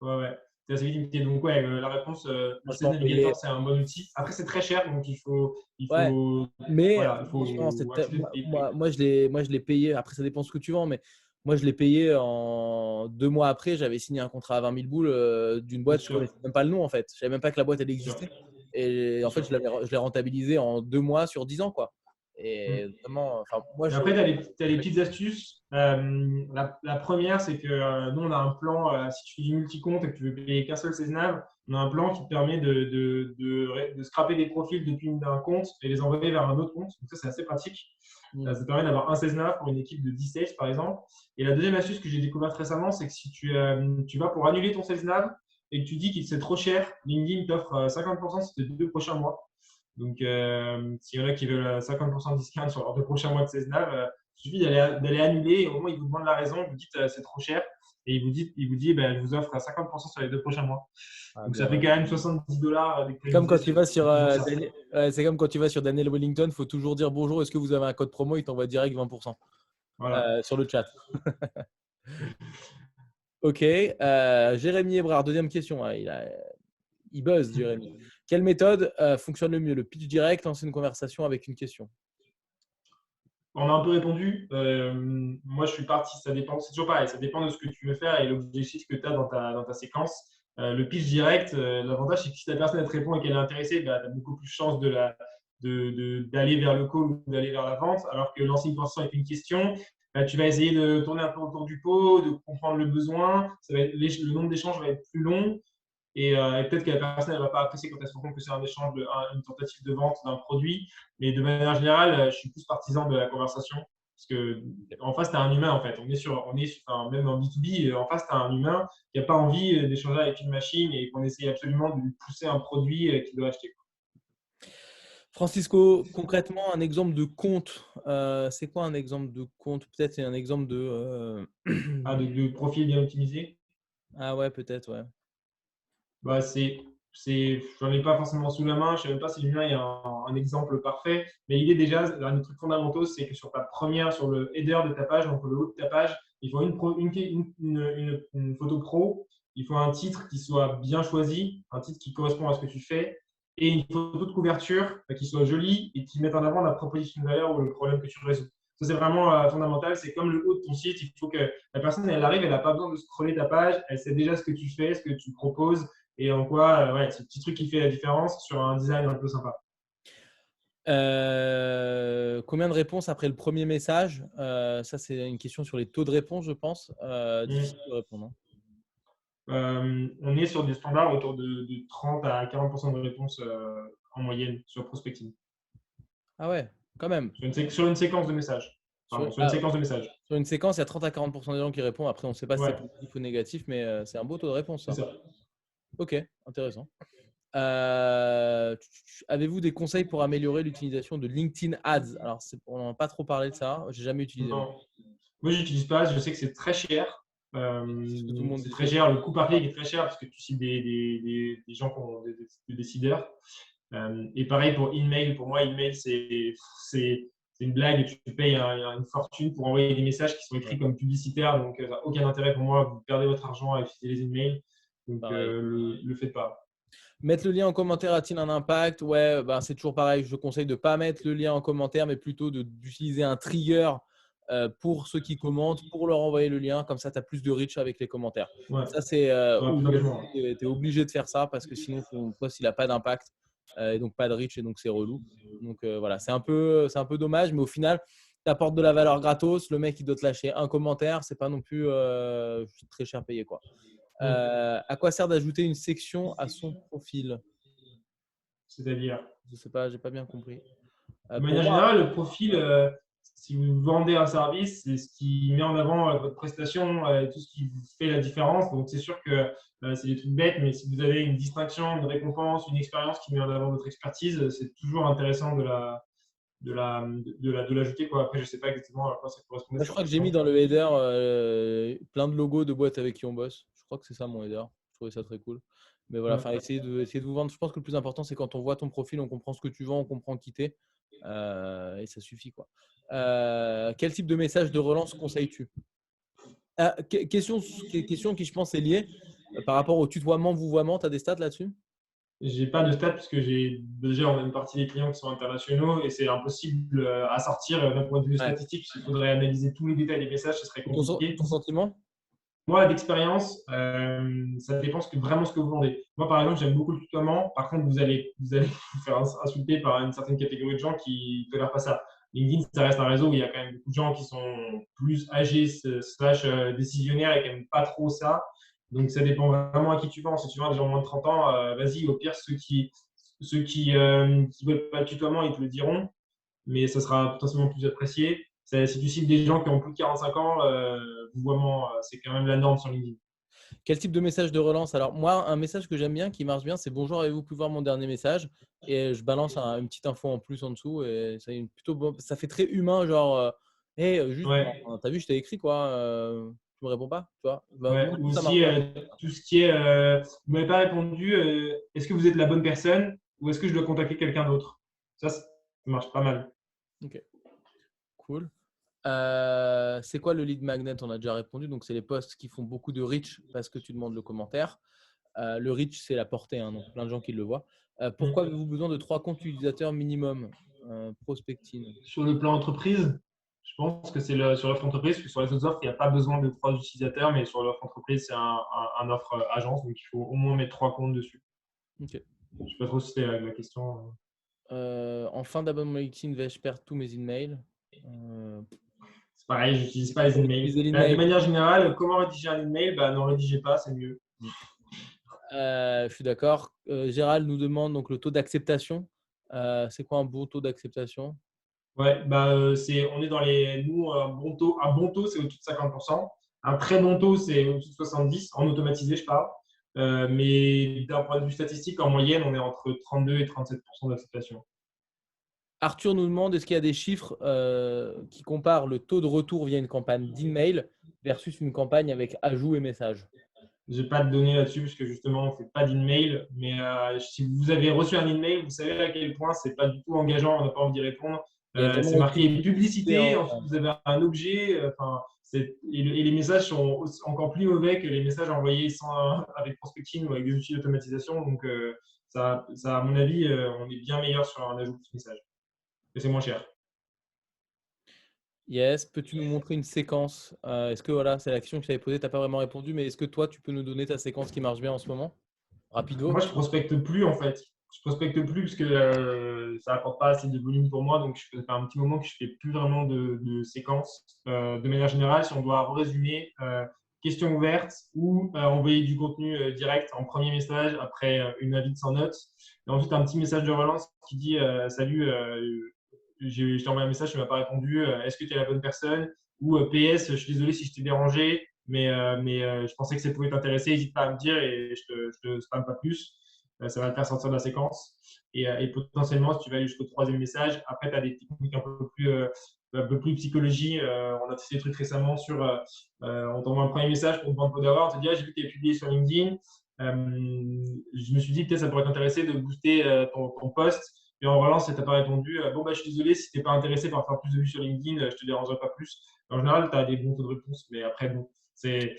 Ouais. C'est assez vite limité. Donc, la réponse, le Sales Navigator, c'est un bon outil. Après, c'est très cher, donc il faut mais franchement, moi, je l'ai payé. Après, ça dépend ce que tu vends, mais moi, je l'ai payé en 2 mois après. J'avais signé un contrat à 20 000 boules d'une boîte. Je ne connaissais même pas le nom, en fait. Je ne savais même pas que la boîte, elle existait. Et en fait, je l'ai rentabilisé en 2 mois sur 10 ans, quoi. Et vraiment, moi, après, tu as les petites astuces. La première, c'est que nous, on a un plan. Si tu fais du multi-compte et que tu veux payer qu'un seul SalesNav, on a un plan qui te permet de scraper des profils depuis un compte et les envoyer vers un autre compte. Donc, ça, c'est assez pratique. Ça te permet d'avoir un SalesNav pour une équipe de 10 sales, par exemple. Et la deuxième astuce que j'ai découverte récemment, c'est que si tu vas pour annuler ton SalesNav et que tu dis qu'il c'est trop cher, LinkedIn t'offre 50% sur tes 2 prochains mois. Donc, s'il y en a qui veulent 50% de discount sur leurs 2 prochains mois de SalesNav, il suffit d'aller annuler. Et au moment où il vous demande la raison, vous dites c'est trop cher. Et il vous dit je vous offre 50% sur les 2 prochains mois. Donc, ça fait quand même $70. Comme quand tu vas sur, c'est comme quand tu vas sur Daniel Wellington, il faut toujours dire bonjour, est-ce que vous avez un code promo? Il t'envoie direct 20% sur le chat. Ok. Jérémy Hébrard, deuxième question. Il buzz, Jérémy. Quelle méthode fonctionne le mieux? Le pitch direct, lancer une conversation avec une question? On a un peu répondu. Moi, je suis parti. Ça dépend. C'est toujours pareil. Ça dépend de ce que tu veux faire et l'objectif que tu as dans ta séquence. Le pitch direct, l'avantage, c'est que si la personne te répond et qu'elle est intéressée, tu as beaucoup plus de chances d'aller vers le call ou d'aller vers la vente. Alors que lancer une conversation avec une question, tu vas essayer de tourner un peu autour du pot, de comprendre le besoin. Le nombre d'échanges va être plus long. et peut-être que la personne ne va pas apprécier quand elle se rend compte que c'est un échange, une tentative de vente d'un produit. Mais de manière générale, je suis plus partisan de la conversation. Parce que en face, tu as un humain, en fait. Enfin, même en B2B, en face, tu as un humain qui n'a pas envie d'échanger avec une machine et qu'on essaye absolument de lui pousser un produit qu'il doit acheter. Francisco, concrètement, un exemple de compte, c'est quoi un exemple de compte? Peut-être c'est un exemple de… De profil bien optimisé. Ah ouais, peut-être, ouais. Bah, j'en ai pas forcément sous la main. Je ne sais même pas si le mien il y a un exemple parfait. Mais l'idée déjà, l'un des trucs fondamentaux, c'est que sur sur le header de ta page, donc le haut de ta page, il faut une photo pro. Il faut un titre qui soit bien choisi, un titre qui correspond à ce que tu fais, et une photo de couverture qui soit jolie et qui mette en avant la proposition de valeur ou le problème que tu résous. Ça, c'est vraiment fondamental. C'est comme le haut de ton site. Il faut que la personne, elle arrive, elle n'a pas besoin de scroller ta page. Elle sait déjà ce que tu fais, ce que tu proposes et en quoi c'est le petit truc qui fait la différence sur un design un peu sympa. Combien de réponses après le premier message? Ça, c'est une question sur les taux de réponse, je pense. Difficile de répondre. On est sur des standards autour de 30 à 40% de réponses en moyenne sur prospecting. Ah ouais, quand même. Sur une séquence de messages. Sur une séquence de messages. Sur une séquence, il y a 30 à 40% des gens qui répondent. Après, on ne sait pas si c'est positif ou négatif, mais c'est un beau taux de réponse. Ça. C'est ça. Ok, intéressant. Avez-vous des conseils pour améliorer l'utilisation de LinkedIn Ads? Alors, on n'en a pas trop parlé de ça. J'ai jamais utilisé. Non. Moi, je n'utilise pas. Je sais que c'est très cher. C'est très cher. Le coût par clic est très cher parce que tu cibles des gens qui ont des décideurs. Et pareil pour email. Pour moi, email, c'est une blague. Tu payes une fortune pour envoyer des messages qui sont écrits comme publicitaires. Donc, ça n'a aucun intérêt pour moi. Vous perdez votre argent à utiliser les emails. Donc, le faites pas. Mettre le lien en commentaire a-t-il un impact? Ouais, c'est toujours pareil. Je conseille de ne pas mettre le lien en commentaire, mais plutôt d'utiliser un trigger pour ceux qui commentent, pour leur envoyer le lien. Comme ça, tu as plus de reach avec les commentaires. Ouais. Ça, c'est tu es obligé de faire ça parce que sinon, ton post, il n'a pas d'impact et donc pas de reach et donc c'est relou. Donc voilà, c'est un peu dommage, mais au final, tu apportes de la valeur gratos. Le mec, il doit te lâcher un commentaire. C'est pas non plus très cher payé, quoi. À quoi sert d'ajouter une section à son profil? C'est-à-dire? Je sais pas, j'ai pas bien compris. De manière générale, le profil, si vous vendez un service, c'est ce qui met en avant votre prestation et tout ce qui fait la différence. Donc, c'est sûr que c'est des trucs bêtes, mais si vous avez une distinction, une récompense, une expérience qui met en avant votre expertise, c'est toujours intéressant de l'ajouter. Après, je ne sais pas exactement à quoi ça correspond. Je crois que j'ai mis dans le header plein de logos de boîtes avec qui on bosse. Je crois que c'est ça mon header. Je trouvais ça très cool. Mais voilà, essayer de vous vendre. Je pense que le plus important, c'est quand on voit ton profil, on comprend ce que tu vends, on comprend qui t'es. Et ça suffit, quoi. Quel type de message de relance conseilles-tu? Question qui, je pense, est liée par rapport au tutoiement, vouvoiement. Tu as des stats là-dessus? J'ai pas de stats parce que j'ai déjà on a une partie des clients qui sont internationaux et c'est impossible à sortir d'un point de vue statistique. Il faudrait analyser tous les détails des messages, ce serait compliqué. Ton sentiment? Moi, d'expérience, ça dépend vraiment ce que vous vendez. Moi, par exemple, j'aime beaucoup le tutoiement. Par contre, vous allez vous faire insulter par une certaine catégorie de gens qui ne tolèrent pas ça. LinkedIn, ça reste un réseau où il y a quand même beaucoup de gens qui sont plus âgés / décisionnaires et qui n'aiment pas trop ça. Donc, ça dépend vraiment à qui tu vends. Si tu vends à des gens de moins de 30 ans, vas-y, au pire, ceux qui veulent pas le tutoiement, ils te le diront, mais ça sera potentiellement plus apprécié. Si tu cibles des gens qui ont plus de 45 ans, vouvoiement, c'est quand même la norme sur LinkedIn. Quel type de message de relance? Alors, moi, un message que j'aime bien, qui marche bien, c'est bonjour, avez-vous pu voir mon dernier message? Et je balance une petite info en plus en dessous. Et ça fait très humain, genre, juste, t'as vu, je t'ai écrit quoi? Tu me réponds pas? Tu vois? Ou aussi, tout ce qui est vous m'avez pas répondu, est-ce que vous êtes la bonne personne ou est-ce que je dois contacter quelqu'un d'autre? Ça marche pas mal. Ok, cool. C'est quoi le lead magnet? On a déjà répondu. Donc, c'est les posts qui font beaucoup de reach parce que tu demandes le commentaire. Le reach, c'est la portée. Donc, plein de gens qui le voient. Pourquoi avez-vous besoin de 3 comptes utilisateurs minimum prospecting? Sur le plan entreprise, je pense que c'est sur l'offre entreprise, parce que sur les autres offres, il n'y a pas besoin de 3 utilisateurs, mais sur l'offre entreprise, c'est un offre agence. Donc, il faut au moins mettre 3 comptes dessus. Ok. Je ne sais pas trop si c'était la question. En fin d'abonnement LinkedIn, vais-je perdre tous mes emails? C'est pareil, je n'utilise pas les emails. De manière générale, comment rédiger un email? Ne rédigez pas, c'est mieux. Je suis d'accord. Gérald nous demande donc le taux d'acceptation. C'est quoi un bon taux d'acceptation? Ouais, on est dans nous, un bon taux, c'est au-dessus de 50%. Un très bon taux, c'est au-dessus de 70%, en automatisé, je parle. Mais d'un point de vue statistique, en moyenne, on est entre 32 et 37% d'acceptation. Arthur nous demande est-ce qu'il y a des chiffres qui comparent le taux de retour via une campagne d'email versus une campagne avec ajout et message? Je n'ai pas de données là-dessus parce que justement, on ne fait pas d'email. Mais si vous avez reçu un email, vous savez à quel point c'est pas du tout engageant, on n'a pas envie d'y répondre. Il y a C'est tellement aucune marqué publicité, hein. publicité, ensuite vous avez un objet. Et les messages sont encore plus mauvais que les messages envoyés avec prospecting ou avec des outils d'automatisation. Donc, à mon avis, on est bien meilleur sur un ajout de message. Et c'est moins cher. Yes. Peux-tu nous montrer une séquence? Est-ce que voilà, c'est la question que je t'avais posée, tu n'as pas vraiment répondu, mais est-ce que toi, tu peux nous donner ta séquence qui marche bien en ce moment? Moi, Rapido. je prospecte plus en fait. Je prospecte plus parce que ça apporte pas assez de volume pour moi. Donc, ça fait un petit moment que je fais plus vraiment de séquences. De manière générale, si on doit résumer, question ouverte ou envoyer du contenu direct en premier message après une invite sans note. Et ensuite, un petit message de relance qui dit salut, je t'ai envoyé un message, tu m'as pas répondu. Est-ce que tu es la bonne personne? Ou PS, je suis désolé si je t'ai dérangé. Mais je pensais que ça pouvait t'intéresser. N'hésite pas à me dire et je te spamme pas plus. Ça va te faire sortir de la séquence. Et potentiellement, si tu vas aller jusqu'au troisième message, après, tu as des techniques un peu plus psychologie. On a fait des trucs récemment sur on t'envoie un premier message pour te vendre d'avoir. On te dit, ah, j'ai vu que tu es publié sur LinkedIn. Je me suis dit, peut-être ça pourrait t'intéresser de booster ton post. Et en relance, si tu n'as pas répondu, bon, je suis désolé, si tu n'es pas intéressé par faire plus de vues sur LinkedIn, je ne te dérangerai pas plus. En général, tu as des bons taux de réponse, mais après, bon, c'est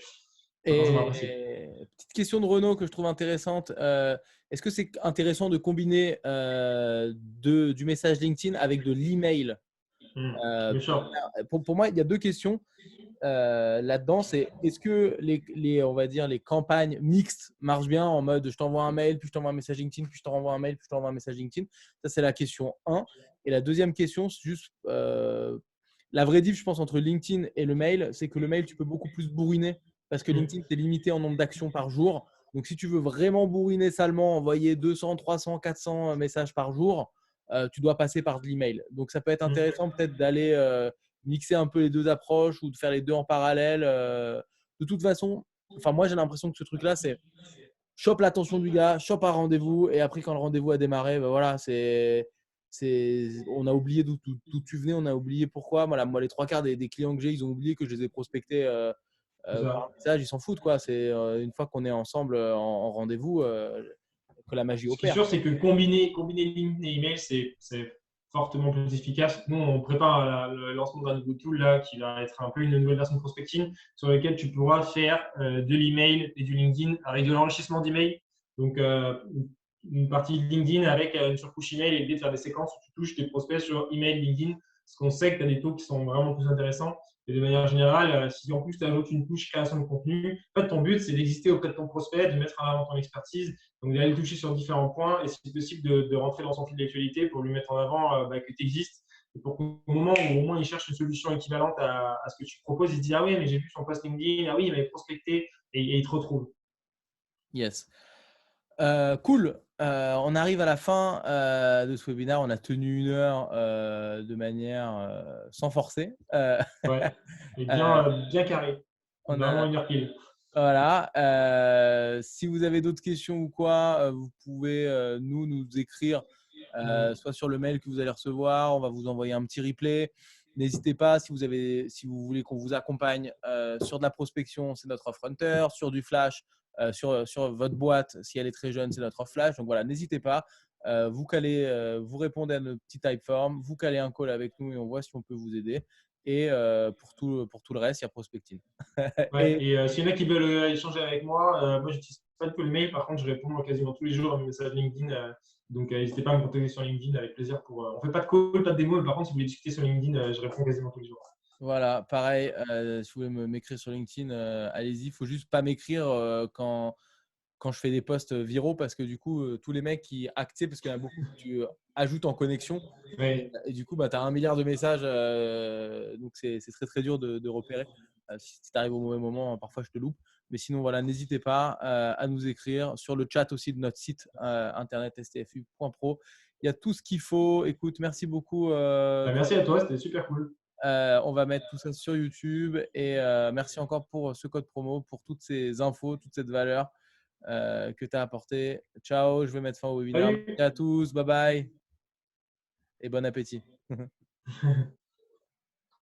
pas forcément apprécié. Et petite question de Renaud que je trouve intéressante. Est-ce que c'est intéressant de combiner du message LinkedIn avec de l'email? Bien sûr. Pour moi, il y a deux questions là-dedans. C'est est-ce que on va dire, les campagnes mixtes marchent bien en mode je t'envoie un mail, puis je t'envoie un message LinkedIn, puis je te renvoie un mail, puis je t'envoie un message LinkedIn? Ça, c'est la question 1. Et la deuxième question, c'est juste la vraie diff, je pense, entre LinkedIn et le mail, c'est que le mail, tu peux beaucoup plus bourriner parce que LinkedIn, tu es limité en nombre d'actions par jour. Donc, si tu veux vraiment bourriner salement, envoyer 200, 300, 400 messages par jour, tu dois passer par de l'email. Donc, ça peut être intéressant peut-être d'aller mixer un peu les deux approches ou de faire les deux en parallèle. De toute façon, enfin, moi, j'ai l'impression que ce truc-là, c'est chope l'attention du gars, chope un rendez-vous et après, quand le rendez-vous a démarré, ben voilà, on a oublié d'où tu venais, on a oublié pourquoi. Voilà, moi, les trois quarts des clients que j'ai, ils ont oublié que je les ai prospectés C'est par ça. message, ils s'en foutent, quoi. C'est une fois qu'on est ensemble en rendez-vous que la magie Ce qui est opère. sûr, c'est que combiner LinkedIn et email, c'est fortement plus efficace. Nous, on prépare le lancement d'un nouveau tool là, qui va être un peu une nouvelle version de prospecting sur laquelle tu pourras faire de l'email et du LinkedIn avec de l'enrichissement d'email. Donc, une partie LinkedIn avec une surcouche email et l'idée de faire des séquences où tu touches tes prospects sur email, LinkedIn, parce qu'on sait que tu as des taux qui sont vraiment plus intéressants. Et de manière générale, si en plus tu ajoutes une couche création de contenu, en fait, ton but, c'est d'exister auprès de ton prospect, de mettre en avant ton expertise, donc d'aller le toucher sur différents points et si possible de rentrer dans son fil d'actualité pour lui mettre en avant que tu existes. Et pour qu'au moment où au moins il cherche une solution équivalente à ce que tu proposes, il se dit ah oui, mais j'ai vu son post LinkedIn, ah oui, il m'avait prospecté et il te retrouve. Yes. Cool. On arrive à la fin de ce webinaire. On a tenu 1 heure de manière sans forcer. Ouais, et Euh, bien carré. on Vraiment a, une heure pile. voilà. Si vous avez d'autres questions ou quoi, vous pouvez nous écrire soit sur le mail que vous allez recevoir. On va vous envoyer un petit replay. N'hésitez pas si vous voulez qu'on vous accompagne sur de la prospection, c'est notre offre Hunter, sur du flash, sur votre boîte, si elle est très jeune, c'est notre offre flash. Donc voilà, n'hésitez pas. Vous répondez à notre petit typeform, vous calez un call avec nous et on voit si on peut vous aider. Et pour tout le reste, il y a prospecting. Ouais, Et et s'il y en a qui veulent échanger avec moi, j'utilise pas que le mail. Par contre, je réponds quasiment tous les jours à mes messages LinkedIn. Donc, n'hésitez pas à me contacter sur LinkedIn avec plaisir. On fait pas de call, pas de démo. Mais par contre, si vous voulez discuter sur LinkedIn, je réponds quasiment tous les jours. voilà, pareil, si vous voulez m'écrire sur LinkedIn, allez-y. Il faut juste pas m'écrire quand je fais des posts viraux parce que du coup, tous les mecs qui actent, parce qu'il y en a beaucoup que tu ajoutes en connexion Ouais. et du coup, bah, tu as 1 milliard de messages. Donc, c'est très, très dur de repérer. Si tu arrives au mauvais moment, parfois, je te loupe. Mais sinon, voilà, n'hésitez pas à nous écrire sur le chat aussi de notre site internet stfu.pro. Il y a tout ce qu'il faut. Écoute, merci beaucoup. Merci à toi, c'était super cool. On va mettre tout ça sur YouTube et merci encore pour ce code promo, pour toutes ces infos, toute cette valeur que tu as apporté. Ciao, je vais mettre fin au webinaire. Salut. Merci à tous, bye bye et bon appétit.